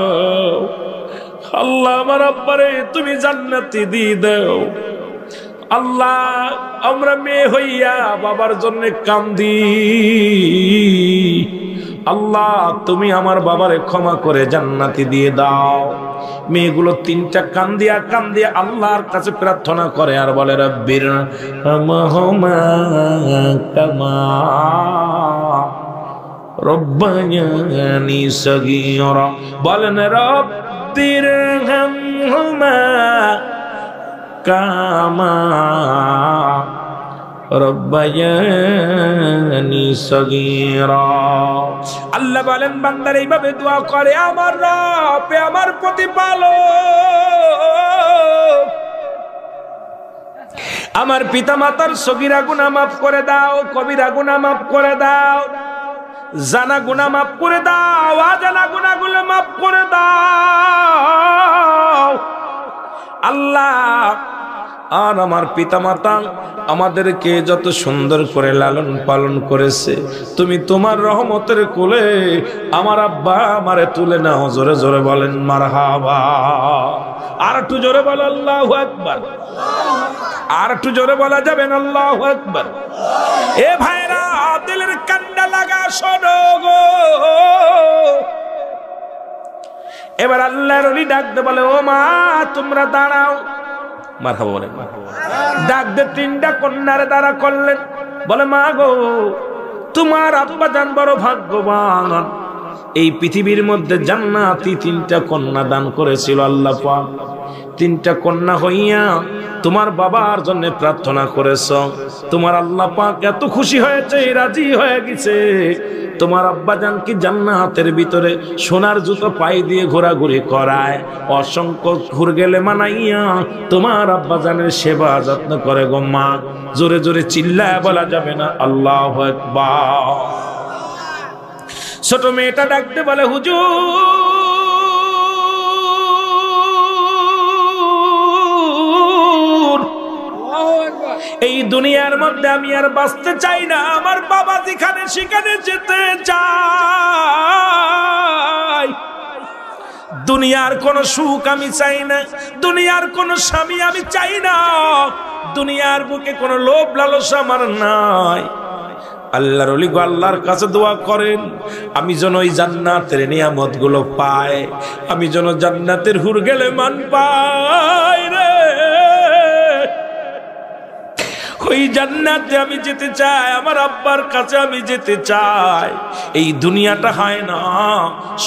Speaker 1: আল্লাহ আমার আব্বারে তুমি জান্নাতি দিয়ে দাও। আল্লাহ আমরা মেয়ে হইয়া বাবার জন্য কান্দি, আল্লাহ তুমি আমার বাবারে ক্ষমা করে জান্নাতি দিয়ে দাও। মেয়েগুলো 3টা কান্দিয়া কান্দিয়া আল্লাহর কাছে প্রার্থনা করে আর বলে রব্বির হামহুমা কামা রব্বায়ানি সগীরা। বলেন রব্বির হামহুমা কামা রব্বায়ানি সগীরা। আল্লাহ বলেন বান্দার এইভাবে দোয়া করে, আমার রব, আমার প্রতিপালক, আমার পিতা মাতার সগীরা গুনাহ মাফ করে দাও, কবিরা গুনাহ মাফ করে দাও, জানা গুনাহ মাফ করে দাও, অজানা গুনাহগুলো মাফ করে দাও। আল্লাহ, আর আমার পিতা মাতা আমাদেরকে যত সুন্দর করে লালন পালন করেছে, তুমি তোমার রহমতের কোলে আমার আব্বা আমারে তুলে নাও। জোরে জোরে বলেন মারহাবা। আর একটু জোরে বলো আল্লাহু আকবার। আর একটু জোরে বলা যাবে না আল্লাহু আকবার? এ ভাইরা, দিলের কান্না লাগা শোনো গো। এবার আল্লাহর ওলি ডাকতে বলে, ও মা তোমরা দাঁড়াও। মারহাবা বলেন। ডাক দে তিনটা কন্যার দ্বারা করলেন, বলে মা গো, তোমার আব্বা জান বড় ভাগ্যবান, এই পৃথিবীর মধ্যে জান্নাতি তিনটা কন্যা দান করেছিল আল্লাহ পাক। তিনটা কন্যা হইয়া তোমার বাবার জন্য প্রার্থনা করেছ, তোমার আল্লাহ পাক এত খুশি হয়েছে, রাজি হয়ে গেছে। তোমার আব্বা জান কি জান্নাতের ভিতরে সোনার জুতো পায়ে দিয়ে ঘোরাঘুরি করায়, অসংখ্য ঘুরগেলে মানাইয়া তোমার আব্বা জানের সেবা যত্ন করে গো মা। জোরে জোরে চিল্লায় বলা যাবে না আল্লাহু আকবার? ছোট মেয়েটা ডাকতে বলে, হুজুর, এই দুনিয়ার মধ্যে আমি আর বাঁচতে চাই না, আমার বাবা যেখানে সেখানে যেতে চাই। দুনিয়ার কোন সুখ আমি চাই না, দুনিয়ার কোন স্বামী আমি চাই না, দুনিয়ার বুকে কোন লোভ লালসা আমার নাই। আল্লাহর ওলি গো আল্লাহর কাছে দোয়া করেন, আমি যেন ওই জান্নাতের নিয়ামত গুলো পাই, আমি যেন জান্নাতের হুর গেলে মান পাই রে। ওই জান্নাতে আমি যেতে চাই, আমার আব্বার কাছে আমি যেতে চাই। এই দুনিয়াটা হয় না,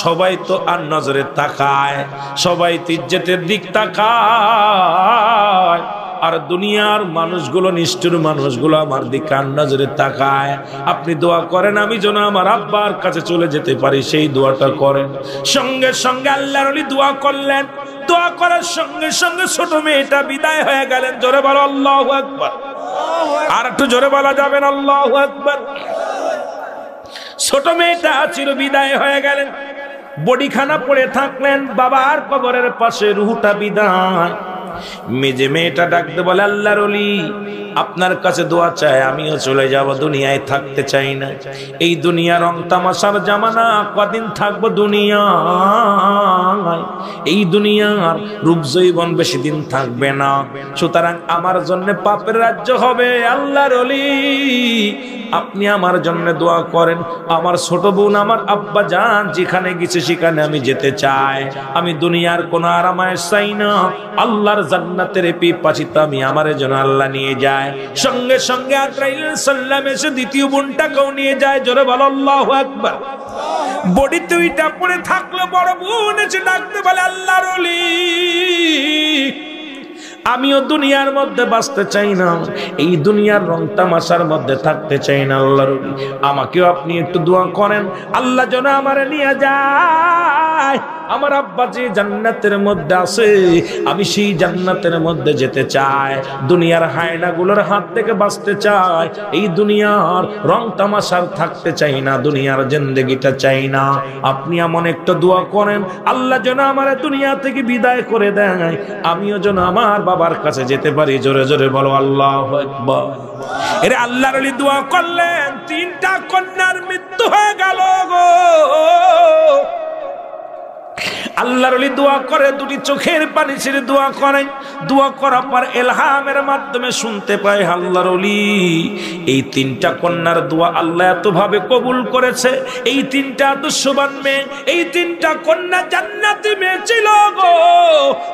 Speaker 1: সবাই তো আর নজরে তাকায়, সবাই তো ইজ্জতের দিক তাকায়, আর দুনিয়ার মানুষগুলো, নিষ্ঠুর মানুষগুলো আমার দিকে আর নজরে তাকায়। আপনি দোয়া করেন আমি যেন আমার আব্বার কাছে চলে যেতে পারি, সেই দোয়াটা করেন। সঙ্গে সঙ্গে আল্লাহর ওলি দোয়া করলেন। দোয়া করার সঙ্গে সঙ্গে ছোট মেয়েটা বিদায় হয়ে গেলেন। জোরে বলো আল্লাহু আকবার। আর একটু জোরে বলা যাবে না আল্লাহু আকবার? ছোট মেয়েটা চির বিদায় হয়ে গেলেন, বডিখানা পড়ে থাকলেন বাবার কবরের পাশে, রুহটা বিদায়। মেজে মেয়েটা ডাকতে বলে, আল্লাহর ওলি আপনার কাছে দোয়া চাই, আমিও চলে যাব, দুনিয়ায় থাকতে চাই না। এই দুনিয়া রং তামাশার জামানা, কদিন থাকবো দুনিয়ায়, এই দুনিয়ার রূপ জৈবন বেশি দিন থাকবে না, সুতরাং আমার জন্য পাপের রাজ্য হবে। আল্লাহর ওলি আপনি আমার জন্য দোয়া করেন, আমার ছোট বোন আমার আব্বা জান যেখানে গেছে সেখানে আমি যেতে চাই, আমি দুনিয়ার কোন আরামায়েশ চাই না, আল্লাহর জান্নাতের পিপাসিত আমি, আমার জন্য আল্লাহ নিয়ে যায়। সঙ্গে সঙ্গে আজরাইল সাল্লাম এসে দ্বিতীয় বোনটাকেও নিয়ে যায়। জোরে বলো আল্লাহু আকবার। বডি দুইটা পড়ে থাকলো, বড় বোন এসে ডাকতে বলে, আল্লাহর ওলি আমিও দুনিয়ার মধ্যে বাঁচতে চাই না, এই দুনিয়ার রং তামাশার মধ্যে থাকতে চাই না। আল্লাহর ওলি আমাকেও আপনি একটু দোয়া করেন, আল্লাহ যেন আমারে নিয়ে যায়। আমার আব্বা যে জান্নাতের মধ্যে আছে, আমি সেই জান্নাতের মধ্যে যেতে চাই, দুনিয়ার হায়নাগুলোর হাত থেকে বাঁচতে চাই, এই দুনিয়ার রং তামাশার থাকতে চাই না, দুনিয়ার জিন্দেগিটা চাই না। আপনি এমন একটা দোয়া করেন, আল্লাহ যেন আমার দুনিয়া থেকে বিদায় করে দেয়, আমিও যেন আমার বাবার কাছে যেতে পারি। জোরে জোরে বলো আল্লাহু আকবার। এর আল্লাহর ওলি দোয়া করলেন, তিনটা কন্যার মৃত্যু হয়ে গেল গো। আল্লাহর ওলি দোয়া করে, দুটি চোখের পানি ছেড়ে দোয়া করেন। দোয়া করার পর ইলহামের মাধ্যমে শুনতে পায় আল্লাহর ওলি এই তিনটা কন্যার দোয়া আল্লাহ এতভাবে কবুল করেছে। এই তিনটা আদর্শবান মেয়ে, এই তিনটা কন্যা জান্নাতি মেয়ে ছিল গো।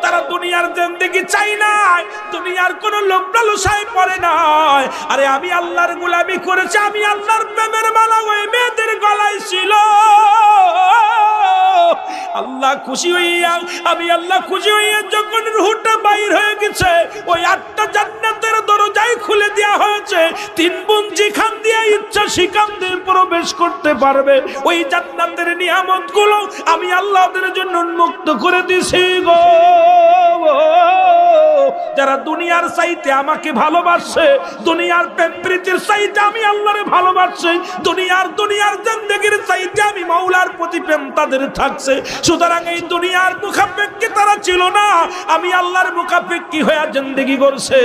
Speaker 1: তারা দুনিয়ার জিন্দেগি চাই নাই, দুনিয়ার কোন লোভ লালসায় পড়ে নাই। আরে আমি আল্লাহর গোলামি করেছি, আমি আল্লাহর প্রেমের মালা ওই মেয়েদের গলায় ছিল। আল্লাহ খুশি হইয়া, আমি আল্লাহ খুশি হইয়া যখন রূহটা বাইর হয়ে গেছে, ওই 8টা জান্নাতের দরজাই খুলে দেওয়া হয়েছে। জান্নাতে প্রবেশ করতে পারবে। ওই জান্নাতের নিয়ামতগুলো আমি আল্লাহ ওদের জন্য উন্মুক্ত করে দিছি গো। যারা দুনিয়ার চাইতে আমাকে ভালোবাসে, দুনিয়ার প্রেম প্রীতির চাইতে আমি আল্লাহরে ভালোবাসি, দুনিয়ার জিন্দেগির চাইতে আমি মাওলার প্রতি প্রেম তাদের থাকছে। সুতরাং এই দুনিয়ার মুখাপেক্ষী তারা ছিল না, আমি আল্লাহর মুখাপেক্ষী হয়ে জিন্দেগি করছে।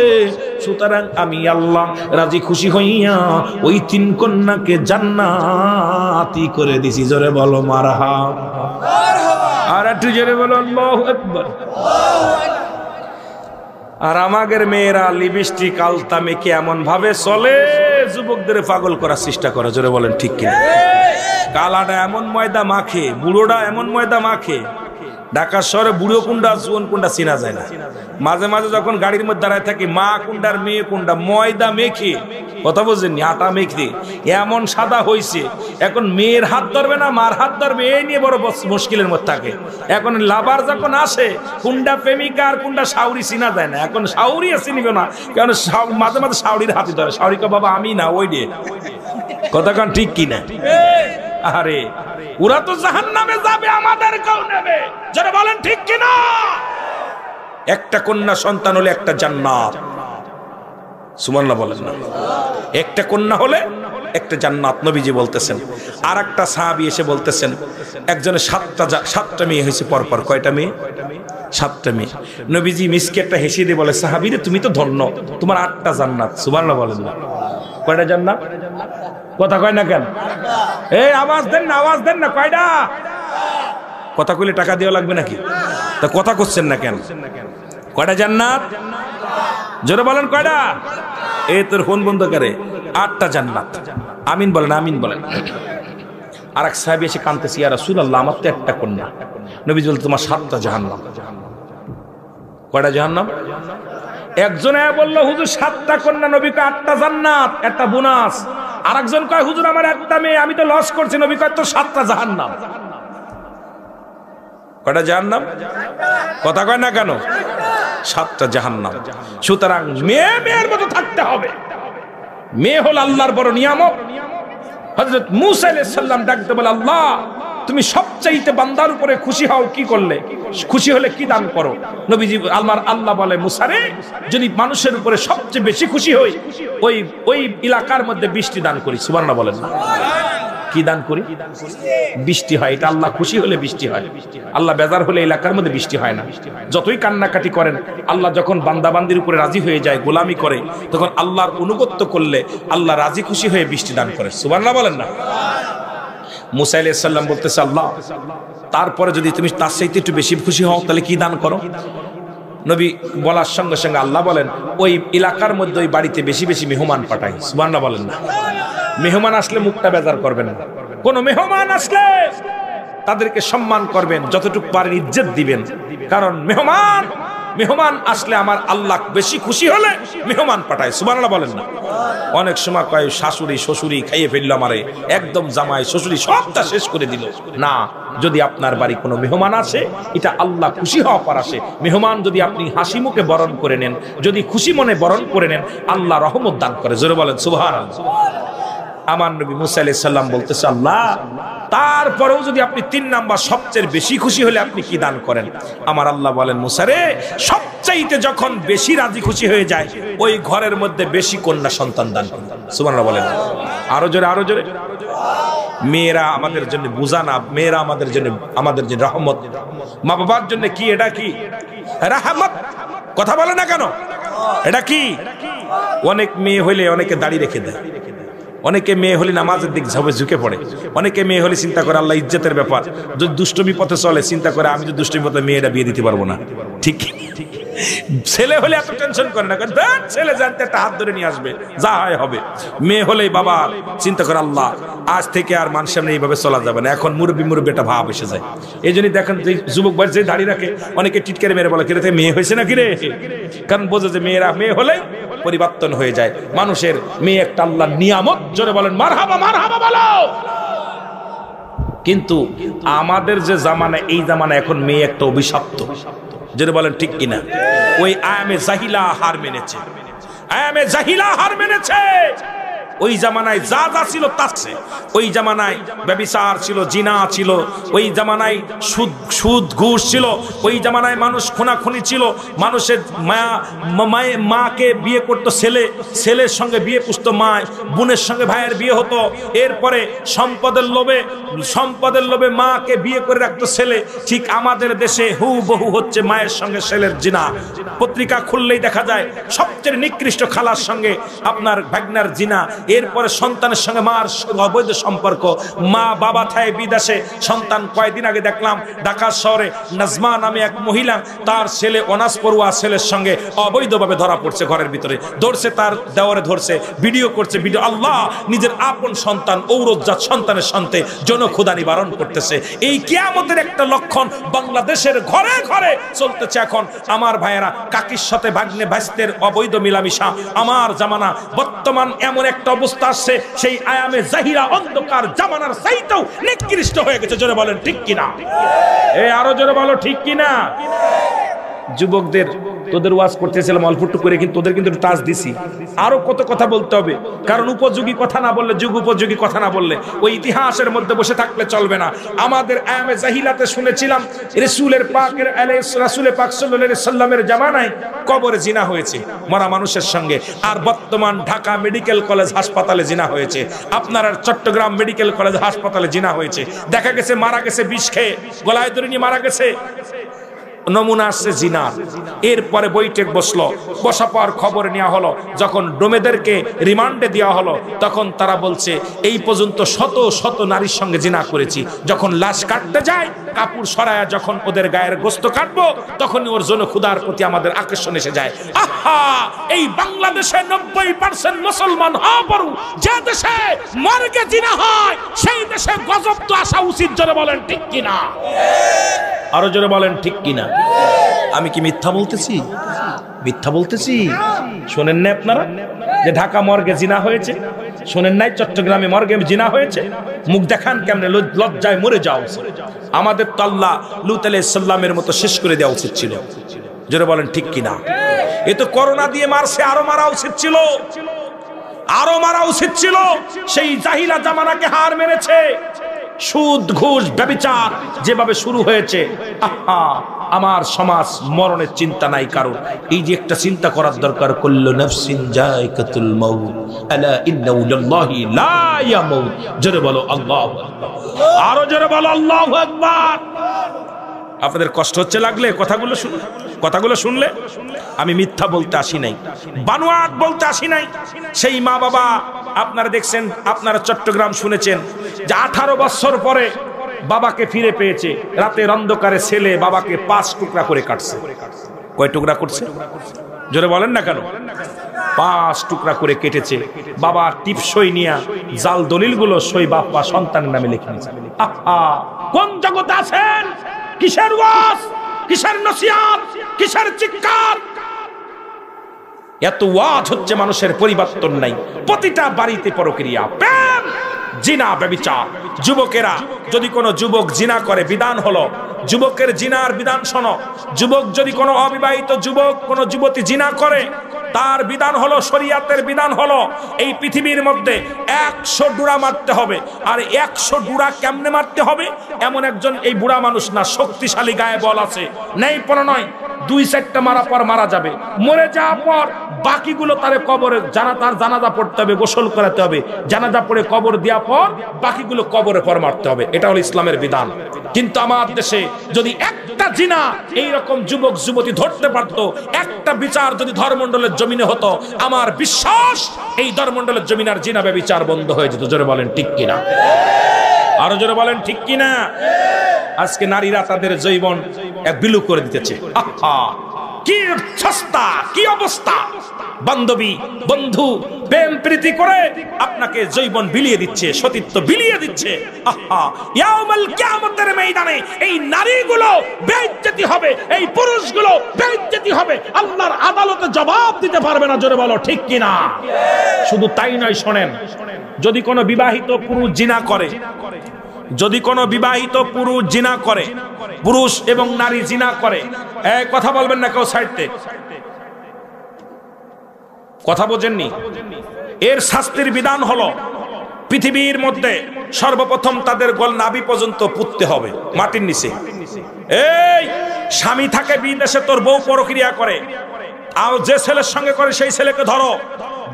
Speaker 1: সুতরাং আমি আল্লাহ রাজি খুশি হইয়া ওই তিন কন্যাকে জান্নাতি করে দিছি। জোরে বলো মারহাবা। আর একটু জোরে বলো আল্লাহু আকবার। আর আমাদের মেয়েরা লিপস্টিক আলতা মেখে এমন ভাবে চলে, যুবকদের পাগল করার চেষ্টা করে। জোরে বলেন ঠিক কিনা? কালাটা এমন ময়দা মাখে, বুড়োটা এমন ময়দা মাখে, ঢাকা শহরে বুড়ো কুন্ডা জুয়ান কুন্ডা চিনা যায় না। মাঝে মাঝে যখন গাড়ির মধ্যে দাঁড়ায় থাকি, মা কুন্ডার মেয়ে কুন্ডা ময়দা মেখে, কথা বুঝেননি, আটা মেখে এমন সাদা হয়েছে, এখন মেয়ের হাত ধরবে না মার হাত ধরবে, এই নিয়ে বড় মুশকিলের মধ্যে থাকে। এখন লাভার যখন আসে, কুন্ডা প্রেমিকা আর কুন্ডা শাউরি চিনা যায় না। এখন শাউরি চিনিবে না, কারণ মাঝে মাঝে শাউরির হাতে ধরে। শাউরিকে বাবা আমি না, ওই রে কথা কান ঠিক কিনা? আরে ওরা তো জাহান্নামে যাবে, আমাদের কেউ নেবে। যারা বলেন ঠিক কিনা? একটা কন্যা সন্তান হলে একটা জান্নাত। সুবহানাল্লাহ বলেন না? একটা কন্যা হলে একটা জান্নাত নবীজি বলতেছেন। আর একটা সাহাবী এসে বলতেছেন, একজনের সাতটা মেয়ে হয়েছে পরপর। কয়টা মেয়ে? 7টা মেয়ে। নবীজি মিসকে একটা হেসে দিয়ে বলে, সাহাবীরে তুমি তো ধন্য, তোমার 8টা জান্নাত। সুবহানাল্লাহ বলেন না? কয়টা জান্নাত? কথা কয় না কেন? এই আওয়াজ দেন না, আওয়াজ দেন না। কয়টা? কথা কইলে টাকা দেওয়া লাগবে নাকি? তা কথা করছেন না কেন? কয়টা জান্নাত? জোরে বলেন কয়টা? এই তোর ফোন বন্ধ করে। 8টা জান্নাত। আমিন বলেন, আমিন বলেন। আর এক সাহাবী এসে কাঁদতেছে, ইয়া রাসূলুল্লাহ আমার তো একটা কন্যা। নবী বললেন তোমার 7টা জাহান্নাম। কয়টা জাহান্নাম? একজনে বলল হুজুর 7টা কন্যা, নবী কয় 8টা জান্নাত, একটা বোনাস। আরেকজন কয় হুজুর আমার একটা মেয়ে, আমি তো লস করছি। নবী কয় তো 7টা জাহান্নাম। কয়টা জাহান্নাম? কথা কয় না কেন? 7টা জাহান্নাম। সুতরাং মেয়ের মতো থাকতে হবে। মেয়ে হল আল্লাহর বড় নিয়ামত। হযরত মূসা আলাইহিস সালাম ডাকতে বলে, আল্লাহ তুমি সবচাইতে বান্দার উপরে খুশি হও কি করলে? খুশি হলে কি দান করো? নবীজি আল্লাহ বলে, মূসা রে, যদি মানুষের উপরে সবচেয়ে বেশি খুশি হই, ওই এলাকার মধ্যে বৃষ্টি দান করি। সুবহানাল্লাহ বলেন না? কি দান করি? বৃষ্টি হয়। এটা আল্লাহ খুশি হলে বৃষ্টি হয়। আল্লাহ বেজার হলে এলাকার মধ্যে বৃষ্টি হয় না। যতই কান্নাকাটি করেন, আল্লাহ যখন বান্দাবান্দির উপরে রাজি হয়ে যায়, গোলামি করে, তখন আল্লাহর অনুগত্য করলে আল্লাহ রাজি খুশি হয়ে বৃষ্টি দান করে। সুবহানাল্লাহ বলেন না? মূসা আলাইহিস সালাম বলতেছে, আল্লাহ তারপরে যদি তুমি তার চাইতে একটু বেশি খুশি হও, তাহলে কি দান করো? নবী বলার সঙ্গে সঙ্গে আল্লাহ বলেন, ওই এলাকার মধ্যে ওই বাড়িতে বেশি বেশি মেহমান পাঠাই। সুবহানাল্লাহ বলেন না? মেহমান আসলে মুখটা বেজার করবেন না। কোন মেহমান আসলে তাদেরকে সম্মান করবেন, যতটুকু পারেন ইজ্জত দিবেন। কারণ মেহমান আসলে আমার আল্লাহ বেশি খুশি হলে মেহমান পাঠায়। সুবহানাল্লাহ বলেন না? অনেক সময় কয় শাশুড়ি শ্বশুরি খাইয়ে ফেললো আমারে, একদম জামাই শ্বশুরি সবটা শেষ করে দিল। না, যদি আপনার বাড়ি কোনো মেহমান আসে, এটা আল্লাহ খুশি হওয়া পর আসে। মেহমান যদি আপনি হাসি মুখে বরণ করে নেন, যদি খুশি মনে বরণ করে নেন, আল্লাহ রহমত দান করে। জোরে বলেন সুবহানাল্লাহ। আমার নবী মূসা আলাইহিস সালাম বলতেছে, আল্লাহ তারপরেও যদি আপনি 3 নাম্বার সবচেয়ে বেশি খুশি হলে আপনি কি দান করেন? আমার আল্লাহ বলেন, মূসা রে, সবচাইতে যখন বেশি রাজি খুশি হয়ে যায়, ওই ঘরের মধ্যে বেশি কন্যা সন্তান দান করেন। সুবহানাল্লাহ বলেন? আরো জোরে, আরো জোরে। মেয়েরা আমাদের জন্য বোঝা না, মেয়েরা আমাদের জন্য রহমত। মা বাবার জন্য কি এটা? কি রাহমত? কথা বলে না কেন? এটা কি? অনেক মেয়ে হইলে অনেকে দাড়ি রেখে দেয়, অনেকে মেয়ে হলে নামাজের দিক ঝুঁকে পড়ে, অনেকে মেয়ে হলে চিন্তা করে আল্লাহ ইজ্জতের ব্যাপার। যদি দুষ্টমি পথে চলে, চিন্তা করে আমি যদি দুষ্টমি পথে মেয়েটা বিয়ে দিতে পারবো না। ঠিক ছেলে হলে এত টেনশন করে না, ছেলে জানতে একটা হাত ধরে নিয়ে আসবে, যা হয় হবে। মেয়ে হলেই বাবা চিন্তা করে আল্লাহ আজ থেকে আর মানুষের সামনে এইভাবে চলা যাবে না। এখন মুরব্বী একটা ভাব এসে যায়। এই জন্যই দেখেন যে যুবক ভাই যে দাঁড়িয়ে রাখে, অনেকে টিটকারে মেরে বলে, কিরে মেয়ে হয়েছে না কিরে? কারণ বোঝে যে মেয়ে হলে পরিবর্তন হয়ে যায় মানুষের। মেয়ে একটা আল্লাহর নিয়ামত। জোরে বলেন মারহাবা, মারহাবা বলো। কিন্তু আমাদের যে জামানা, এই জামানা এখন মেয়ে একটা অভিশপ্ত। জোরে বলেন ঠিক কিনা? ওই আয়ামে জাহিলা হার মেনেছে, আয়ামে জাহিলা হার মেনেছে। ওই জামানায় যা যা ছিল তাচ্ছে, ওই জামানায় ব্যভিচার ছিল, জিনা ছিল, ওই জামানায় সুদ ঘুষ ছিল, ওই জামানায় মানুষ খুনাখুনি ছিল, মানুষের মাকে বিয়ে করতো ছেলে, ছেলের সঙ্গে বিয়ে পুষতো মা, বোনের সঙ্গে ভাইয়ের বিয়ে হতো, এরপরে সম্পদের লোভে মাকে বিয়ে করে রাখতো ছেলে। ঠিক আমাদের দেশে হুবহু হচ্ছে মায়ের সঙ্গে ছেলের জিনা। পত্রিকা খুললেই দেখা যায় সবচেয়ে নিকৃষ্ট খালার সঙ্গে আপনার ভাগনার জিনা, এরপরে সন্তানের সঙ্গে মার অবৈধ সম্পর্ক, মা বাবা থায় বিদেশে, সন্তান কয়েকদিন আগে দেখলাম ঢাকা শহরে নাজমা নামে এক মহিলা, তার ছেলে অনার্স পড়ুয়া ছেলের সঙ্গে অবৈধভাবে ধরা পড়ছে, ঘরের ভিতরে ধরছে, তার দেওয়ারে ধরছে, ভিডিও করছে, ভিডিও। আল্লাহ নিজের আপন সন্তান ঔরজাত সন্তানের সাথে জনক্ষুধা নিবারণ করতেছে। এই কিয়ামতের একটা লক্ষণ বাংলাদেশের ঘরে ঘরে চলতেছে এখন। আমার ভাইয়েরা, কাকির সাথে ভাগ্নে ভাইস্তের অবৈধ মিলামিশা আমার জামানা, বর্তমান এমন একটা অবস্থা আসছে, সেই আয়ামে জাহিরা অন্ধকার জামানার চাইতেও নিকৃষ্ট হয়ে গেছে। জোরে বলেন ঠিক কিনা? আরো জোরে বলো ঠিক কিনা? যুবকদের তোদের ওয়াজ করতেছিলাম অল্প একটু করে, কিন্তু তোদের কিন্তু টাচ দিছি, আরো কত কথা বলতে হবে, কারণ উপযোগী কথা না বললে, যুগ উপযোগী কথা না বললে ওই ইতিহাসের মধ্যে বসে থাকলে চলবে না। আমাদের আয়ামে জাহিলাতে শুনেছিলাম রাসূলের পাক সাল্লাল্লাহু আলাইহি সাল্লামের জামানায় কবরে জিনা হয়েছে মরা মানুষের সঙ্গে, আর বর্তমান ঢাকা মেডিকেল কলেজ হাসপাতালে জিনা হয়েছে, আপনার চট্টগ্রাম মেডিকেল কলেজ হাসপাতালে জিনা হয়েছে। দেখা গেছে মারা গেছে বিষ খেয়ে, গলায় দড়ি নিয়ে মারা গেছে, নমুনা আসছে জিনার। এরপরে বৈঠক বসলো, বসা পাওয়ার খবর নেওয়া হলো, যখন ডোমেদেরকে রিমান্ডে দেওয়া হলো, তখন তারা বলছে এই পর্যন্ত শত শত নারীর সঙ্গে জিনা করেছি। যখন লাশ কাটতে যায়, কাপড় সরায়া যখন ওদের গায়ের গোস্ত কাটবো, তখন ওর জন্য ক্ষুধার প্রতি আমাদের আকর্ষণ এসে যায়। আহা, এই বাংলাদেশে 90% মুসলমান হওয়া পরও যে দেশে মর্গে জিনা হয়, সেই দেশে গজব তো আসা উচিত। জোরে বলেন ঠিক কিনা? আরো জোরে বলেন ঠিক কিনা? আমি কি মিথ্যা বলতেছি? মিথ্যা বলতেছি? শোনেন না আপনারা যে ঢাকা মর্গে জিনা হয়েছে? শোনেন নাই চট্টগ্রামে মর্গে জিনা হয়েছে? মুখ দেখান কেমনে? লজ্জায় মরে যাও। আমাদের তো আল্লাহ লূত আলাইহিস সালামের মতো শেষ করে দেওয়া উচিত ছিল। জোরে বলেন ঠিক কিনা? এ তো করোনা দিয়ে মারছে, আরো মারা উচিত ছিল, আরো মারা উচিত ছিল। সেই জাহিলা জামানাকে হার মেরেছে। সুদ ঘুষ ব্যভিচার যেভাবে শুরু হয়েছে, আহা, আমার সমাজ মরণের চিন্তা নাই কারণ। এই যে একটা চিন্তা করার দরকার, কুল্লু নাফসিন যায়কাতুল মাউত আলা ইন্নাহু লিল্লাহি লা ইয়ামুত। জোরে বলো আল্লাহু আকবার, আরো জোরে বলো আল্লাহু আকবার। আপনাদের কষ্ট হচ্ছে লাগলে কথাগুলো শুনলে? আমি মিথ্যা বলতে আসি নাই, বানোয়াট বলতে আসি নাই। সেই মা বাবা আপনারা দেখছেন, আপনারা চট্টগ্রাম শুনেছেন যে 18 বছর পরে বাবাকে ফিরে পেয়েছে। রাতের অন্ধকারে ছেলে বাবাকে 5 টুকরা করে কাটছে। কয় টুকরা করছে? জোরে বলেন না কেন? 5 টুকরা করে কেটেছে। বাবা টিপসই নিয়া জাল দলিলগুলো সই বাবা সন্তানের নামে লিখে নিয়েছে। আহা, কোন জগতে আছেন? কিসের ওয়াজ, কিসের নসিহত, কিসের চিৎকার? এত ওয়াজ হচ্ছে, মানুষের পরিবর্তন নাই। প্রতিটা বাড়িতে পরক্রিয়া, প্রেম, জিনা, ব্যভিচার। যুবকেরা, যদি কোনো যুবক জিনা করে, বিধান হলো যুবকের জিনার বিধান শোনো। যুবক যদি কোনো অবিবাহিত যুবক, কোনো যুবতী জিনা করে, তার বিধান হলো, শরীয়তের বিধান হলো, এই পৃথিবীর মধ্যে 100 ডুরা মারতে হবে। আর 100 ডুরা কেমনে মারতে হবে? এমন একজন এই বুড়া মানুষ না, শক্তিশালী গায়ে বল আছে, নেই পর নয়, 2-4টা মারা পর মারা যাবে। মরে যাওয়ার পর বাকিগুলো তারে কবরে তার জানাজা পড়তে হবে, গোসল করাতে হবে, জানাজা পড়ে কবর দেওয়ার পর বাকিগুলো কবরে পর মারতে হবে। এটা হলো ইসলামের বিধান। কিন্তু আমার দেশে যদি একটা জিনা এইরকম যুবক যুবতী ধরতে পারত, একটা বিচার যদি ধর্মমণ্ডলের জমিনে হতো, আমার বিশ্বাস এই ধর্মমণ্ডলের জমিনার জিনা ব্যভিচার বন্ধ হয়ে যেত। জোরে বলেন ঠিক কিনা? আরো জোরে বলেন ঠিক কিনা? আজকে নারীরা তাদের যৌবন বিলু করে দিতেছে। আহা, কি সস্তা, কি অবস্থা! বান্ধবী, বন্ধু প্রেম প্রীতি করে আপনাকে যৌবন বিলিয়ে দিচ্ছে, সতীত্ব বিলিয়ে দিচ্ছে। আহা, ইয়াউমুল কিয়ামতের ময়দানে এই নারীগুলো বেইজ্জতি হবে, এই পুরুষগুলো বেইজ্জতি হবে, আল্লাহর আদালতে জবাব দিতে পারবে না। জোরে বলো ঠিক কিনা? শুধু তাই নয়, শোনেন, যদি কোনো বিবাহিত পুরুষ জিনা করে, যদি কোনো বিবাহিত পুরুষ জিনা করে, পুরুষ এবং নারী জিনা করে, এই কথা বলবেন না কেউ, সাইডতে কথা বোঝেননি? এর শাস্তির বিধান হলো পৃথিবীর মধ্যে সর্বপ্রথম তাদের গল নাভি পর্যন্ত পুঁততে হবে মাটির নিচে। এই স্বামী থাকে বিদেশে, তোর বউ পরক্রিয়া করে, আর যে ছেলের সঙ্গে করে সেই ছেলেকে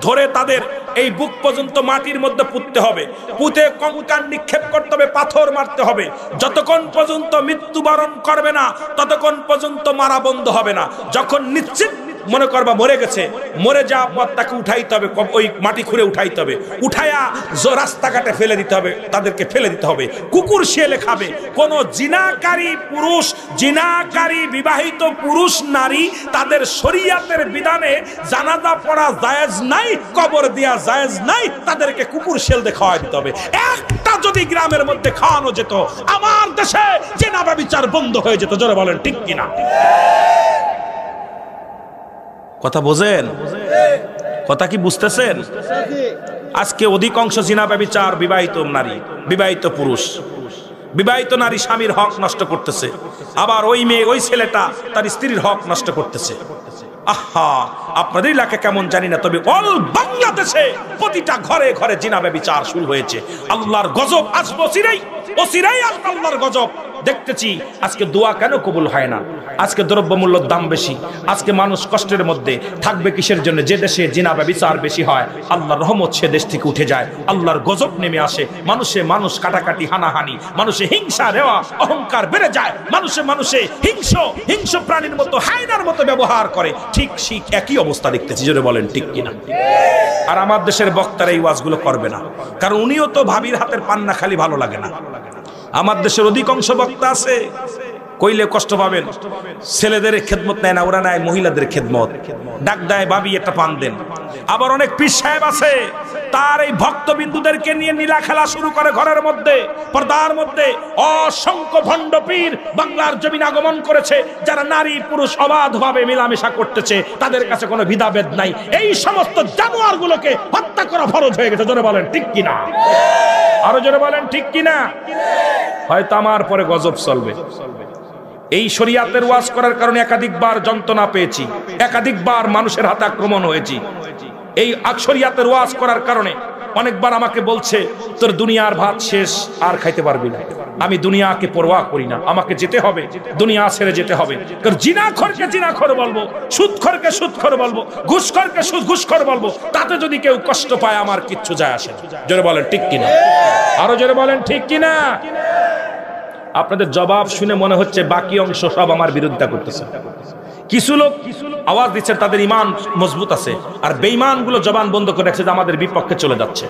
Speaker 1: ধরে তাদের এই বুক পর্যন্ত মাটির মধ্যে পুঁততে হবে, পুঁতে কঙ্কাল নিক্ষেপ করতে হবে, পাথর মারতে হবে। যতক্ষণ পর্যন্ত মৃত্যুবরণ করবে না ততক্ষণ পর্যন্ত মারা বন্ধ হবে না। যখন নিশ্চিত মনে করবা মরে গেছে, মরে যাওয়ার পর তাকে উঠাইতে হবে, ওই মাটি খুঁড়ে উঠাইতে হবে, উঠাইয়া রাস্তাঘাটে ফেলে দিতে হবে, তাদেরকে ফেলে দিতে হবে। কুকুর শিয়ালে খাবে। কোন জিনাকারী পুরুষ, জিনাকারী বিবাহিত পুরুষ নারী, তাদের শরীয়তের বিধানে জানাজা পড়া জায়েজ নাই, কবর দেয়া জায়েজ নাই, তাদেরকে কুকুর শিয়াল দিয়ে খাওয়াই দিতে হবে। একটা যদি গ্রামের মধ্যে খাওয়ানো যেত, আমার দেশে জিনা ব্যভিচার বন্ধ হয়ে যেত। জোরে বলেন ঠিক কিনা? কথা বোঝেন? কথা কি বুঝতেছেন? আজকে অধিকাংশ জিনা ব্যভিচার বিবাহিত নারী, বিবাহিত পুরুষ, বিবাহিত নারী স্বামীর হক নষ্ট করতেছে, আবার ওই মেয়ে, ওই ছেলেটা তার স্ত্রীর হক নষ্ট করতেছে। আহা, আপনাদের এলাকা কেমন জানি না, তবে অল বাংলাদেশে প্রতিটা ঘরে ঘরে জিনা ব্যভিচার শুরু হয়েছে। আল্লাহর গজব আসবে অচিরেই, অচিরেই আসবে আল্লাহর গজব। দেখতেছি আজকে দোয়া কেন কবুল হয় না? আজকে দ্রব্যমূল্যের দাম বেশি, আজকে মানুষ কষ্টের মধ্যে থাকবে কিসের জন্য? যে দেশে জিনা ব্যভিচার বেশি হয়, আল্লাহর রহমত সে দেশ থেকে উঠে যায়, আল্লাহর গজব নেমে আসে। মানুষ কাটাকাটি, হানাহানি, মানুষে হিংসা দেওয়া, অহংকার বেড়ে যায়। মানুষে হিংস প্রাণীর মতো, হায়নার মতো ব্যবহার করে। ঠিক একই অবস্থা দেখতেছি। জোরে বলেন ঠিক কিনা? আর আমার দেশের বক্তারা এই ওয়াজগুলো করবে না, কারণ উনিও তো ভাবির হাতের পান্না খালি ভালো লাগে না। আমার দেশের অধিকাংশ বক্তা আছে, কইলে কষ্ট পাবেন, ছেলেদের খেদমত নেয় না, ওরা নেয় মহিলাদের খেদমত। ডাক দেয় ভাবি একটা পান দেন। আবার অনেক পীর সাহেব আছে, তার এই ভক্তবিন্দুদেরকে নিয়ে নীলা খেলা শুরু করে ঘরের মধ্যে, পর্দার মধ্যে। অসংখ্য ভণ্ড পীর বাংলার জমিন আগমন করেছে, যারা নারী পুরুষ অবাধভাবে মেলামেশা করতেছে, তাদের কাছে কোনো বিধাভেদ নাই। এই সমস্ত জানোয়ার গুলোকে হত্যা করা ফরজ হয়ে গেছে। জোরে বলেন ঠিক কিনা? আরো জোরে বলেন ঠিক কিনা? হয়তো আমার পরে গজব চলবে। এই শরিয়াতের ওয়াজ করার কারণে একাধিকবার যন্ত্রণা পেয়েছি, একাধিকবার মানুষের হাতে আক্রমণ হয়েছি। এই শরিয়াতের ওয়াজ করার কারণে অনেকবার আমাকে বলছে, তোর দুনিয়ার ভাত শেষ, আর খাইতে পারবি না। আমি দুনিয়াকে পরোয়া করি না, আমাকে যেতে হবে, দুনিয়া ছেড়ে যেতে হবে। জিনাখোরকে জিনাখোর বলবো, সুদখোরকে সুদখোর বলবো, ঘুষখোরকে ঘুষখোর বলবো, তাতে যদি কেউ কষ্ট পায় আমার কিচ্ছু যায় আসে না। জোরে বলেন ঠিক কিনা? আরো জোরে বলেন ঠিক কিনা? আপনাদের জবাব শুনে মনে হচ্ছে বাকি অংশ সব আমার বিরুদ্ধে করতেছে। কিছু লোক আওয়াজ দিচ্ছে তাদের ঈমান মজবুত আছে, আর বেঈমানগুলো জবান বন্ধ করে রাখছে যে আমাদের বিপক্ষে চলে যাচ্ছে।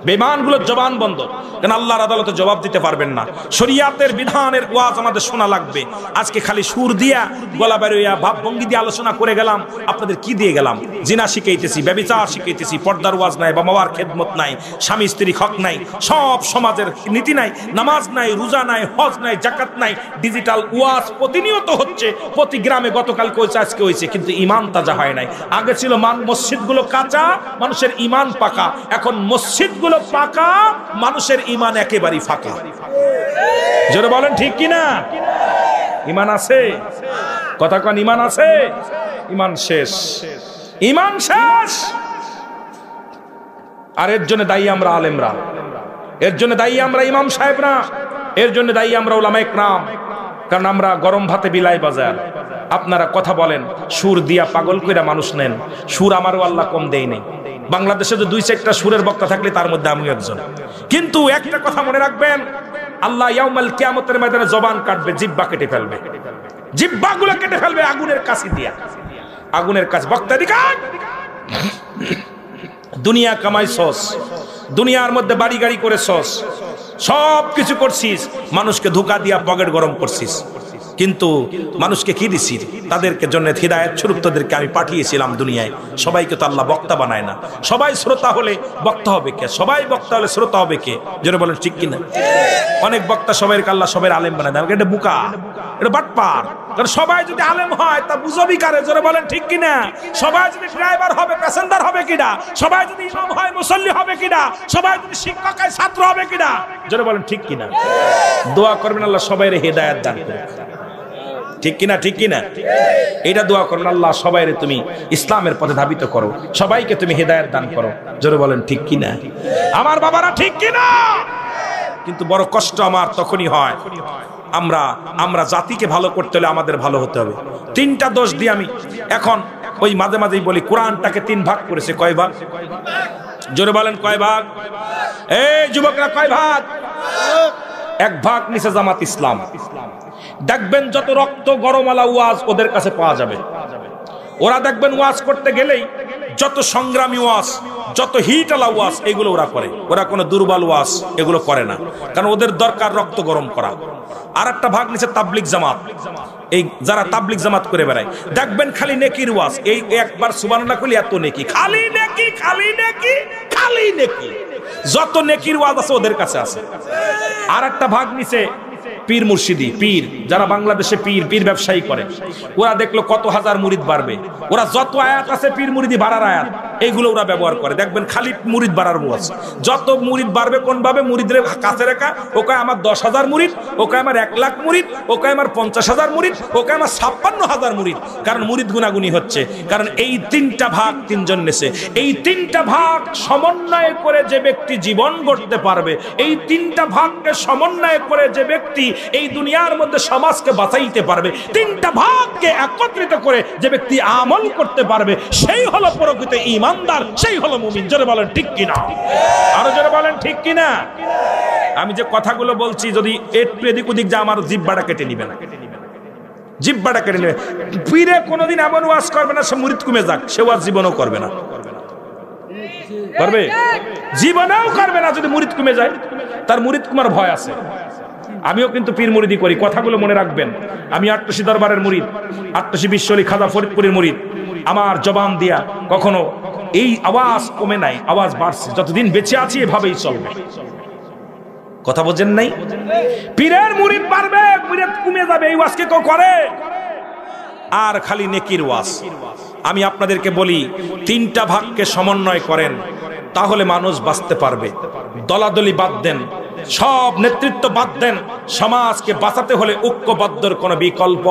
Speaker 1: বেঈমানগুলোর জবান বন্ধ, কারণ আল্লাহর আদালতে জবাব দিতে পারবেন না। শরিয়াতের বিধানের ওয়াজ আমাদের শোনা লাগবে। আজকে খালি সুর দিয়া, গলা বেরোয়া, ভাব ভঙ্গি দিয়ে আলোচনা করে গেলাম। আপনাদের কি দিয়ে গেলাম? জিনা শিখাইতেছি, ব্যভিচার শিখাইতেছি, পর্দার ওয়াজ নাই, বাবা মার খেদমত নাই, স্বামী স্ত্রী হক নাই, সব সমাজের নীতি নাই, নামাজ নাই, রোজা নাই, হজ নাই, যাকাত নাই। ডিজিটাল ওয়াজ প্রতিনিয়ত হচ্ছে, প্রতি গ্রামে গতকাল হয়েছে, আজকে হয়েছে, কিন্তু ঈমান তাজা হয় নাই। আগে ছিল মসজিদগুলো কাঁচা, মানুষের ঈমান পাকা। এখন মসজিদগুলো পাকা, মানুষের ঈমান একেবারেই ফাঁকা। জোরে বলেন ঠিক কিনা? ঈমান আছে? কথা কন, ঈমান আছে? ঈমান শেষ, ঈমান শেষ। আর এর জন্য দায়ী আমরা আলেমরা, এর জন্য দায়ী আমরা ইমাম সাহেবরা, এর জন্য দায়ী আমরা উলামায়ে কেরাম। কারণ আমরা গরম ভাতে বিলাই বাজার, আপনারা কথা বলেন, সুর দিয়া পাগল কইরা মানুষ নেন। সুর আমারও আল্লাহ কম দেয় নেই। বাংলাদেশে তো 2-4টা সুরের বক্তা থাকলে তার মধ্যে আমিও একজন। কিন্তু একটা কথা মনে রাখবেন, আল্লাহ ইয়াউমাল কিয়ামতের ময়দানে জবান কাটবে, জিহ্বা কেটে ফেলবে, জিহ্বাগুলো কেটে ফেলবে আগুনের কাছি দিয়া, আগুনের কাছে। বক্তা দিকার দুনিয়া কামাইছস, দুনিয়ার মধ্যে বাড়ি গাড়ি করেছস, সব কিছু করছিস, মানুষকে ধোঁকা দিয়া পকেট গরম করছিস, কিন্তু মানুষকে কি দিছি? তাদেরকে জন্য হিদায়াত স্বরূপ তাদেরকে আমি পাঠিয়েছিলাম দুনিয়ায়। সবাইকে তো আল্লাহ বক্তা বানায় না। সবাই শ্রোতা হলে বক্তা হবে কে? সবাই বক্তা হলে শ্রোতা হবে কে? যেন বলেন ঠিক কিনা? অনেক বক্তা সবাইকে আল্লাহ সবাই আলেম বানায় না, এটা বুকা, এটা বাটপার। কারণ সবাই যদি আলেম হয় তা বুঝবি কারে? জোরে বলেন ঠিক কিনা? সবাই যদি ড্রাইভার হবে, প্যাসেঞ্জার হবে কিনা? সবাই যদি ইমাম হয়, মুসল্লি হবে কিনা? সবাই যদি শিক্ষক হয়, ছাত্র হবে কিনা? জোরে বলেন ঠিক কিনা? দোয়া করবেন আল্লাহ সবাইরে হিদায়াত দান করুন। ঠিক কিনা? ঠিক কিনা? এটা দোয়া করেন, আল্লাহ সবাইরে তুমি ইসলামের পথে ধাবিত করো, সবাইকে তুমি হেদায়েত দান করো। জোরে বলেন ঠিক কিনা? আমার বাবারা ঠিক কিনা? কিন্তু বড় কষ্ট আমার তখনই হয়, আমরা জাতিকে ভালো করতে হলে আমাদের ভালো হতে হবে। তিনটা দোষ দিয়ে আমি এখন ওই মাঝে মাঝেই বলি, কোরআনটাকে 3 ভাগ করেছে। কয় ভাগ? জোরে বলেন কয় ভাগ? এই যুবকরা কয় ভাগ? 1 ভাগ নিচে জামাত ইসলাম। দেখবেন যত রক্ত গরমালা ওয়াজ ওদের কাছে পাওয়া যাবে। ওরা দেখবেন ওয়াজ করতে গেলেই যত সংগ্রামী ওয়াজ, যত হিটালা ওয়াজ এগুলো ওরা করে। ওরা কোনো দুর্বল ওয়াজ এগুলো করে না, কারণ ওদের দরকার রক্ত গরম করা। আর একটা ভাগ নিচে তাবলিগ জামাত। এই যারা তাবলিগ জামাত করে বেড়ায় দেখবেন খালি নেকির ওয়াজ। এই একবার সুবহানাল্লাহ কইলে এত নেকি, খালি নেকি, খালি নেকি, খালি নেকি। যত নেকির ওয়াজ আছে ওদের কাছে আছে। আর একটা ভাগ নিচে পীর মুর্শিদি, পীর যারা বাংলাদেশে পীর ব্যবসায়ী করে, ওরা দেখলো কত হাজার মুরিদ বাড়বে। ওরা যত আয়াত আছে পীর মুরিদি বাড়ার আয়াত, এইগুলো ওরা ব্যবহার করে। দেখবেন খালি মুরিদ বাড়ার ওয়াজ। যত মুরিদ বাড়বে কোন ভাবে? মুরিদের কাছে রেখা। ওকে আমার 10,000 মুরিদ, ওকে আমার 1 লাখ মুরিদ, ওকে আমার 50,000 মুরিদ, ওকে আমার 56,000 মুরিদ। কারণ মুরিদ গুনাগুনি হচ্ছে। কারণ এই 3টা ভাগ 3 জন নেছে। এই 3টা ভাগ সমন্বয় করে যে ব্যক্তি জীবন গড়তে পারবে, এই 3টা ভাগকে সমন্বয় করে যে ব্যক্তি এই দুনিয়ার মধ্যে সমাজকে বাঁচাইতে পারবে, 3টা ভাগকে একত্রিত করে যে ব্যক্তি আমল করতে পারবে, সেই হলো প্রকৃত ঈমানদার, সেই হলো মুমিন। জোরে বলেন ঠিক কিনা? আরো জোরে বলেন ঠিক কিনা? আমি যে কথাগুলো বলছি যদি একটু এদিক ওদিক যা, আমার জিহ্বাটা কেটে নিবে না, জিহ্বাটা কেটে নেবে। পীরে কোনোদিন এমন ওয়াজ করবে না সে মুরিদ কমে যাক, সে ওয়াজ জীবনেও করবে না। করবে? জীবনেও করবে না। যদি মুরিদ কমে যায়, তার মুরিদ কুমার ভয় আছে। আমিও কিন্তু পীর মুরিদি করি, কথাগুলো মনে রাখবেন। আমি ৮৮ দরবারের মুরিদ, ৮৮ বিশ্বলি খাজা ফরিদপুরের মুরিদ। আমার জবান দিয়া কখনো এই আওয়াজ কমে নাই, আওয়াজ বাড়ছে। যতদিন বেঁচে আছি এভাবেই চলবে। কথা বোঝেন নাই? পীরের মুরিদ বাড়বে, মুরিদ কমে যাবে, এই ওয়াজ কে কেউ করে? আর খালি নেকির ওয়াজ। আমি আপনাদেরকে বলি, 3টা ভাগকে সমন্বয় করেন, তাহলে মানুষ বাঁচতে পারবে। দলাদলি বাদ দেন, সব নেতৃত্ব বাদ দেন। সমাজকে বাঁচাতে হলে ঐক্যবদ্ধর কোনো বিকল্প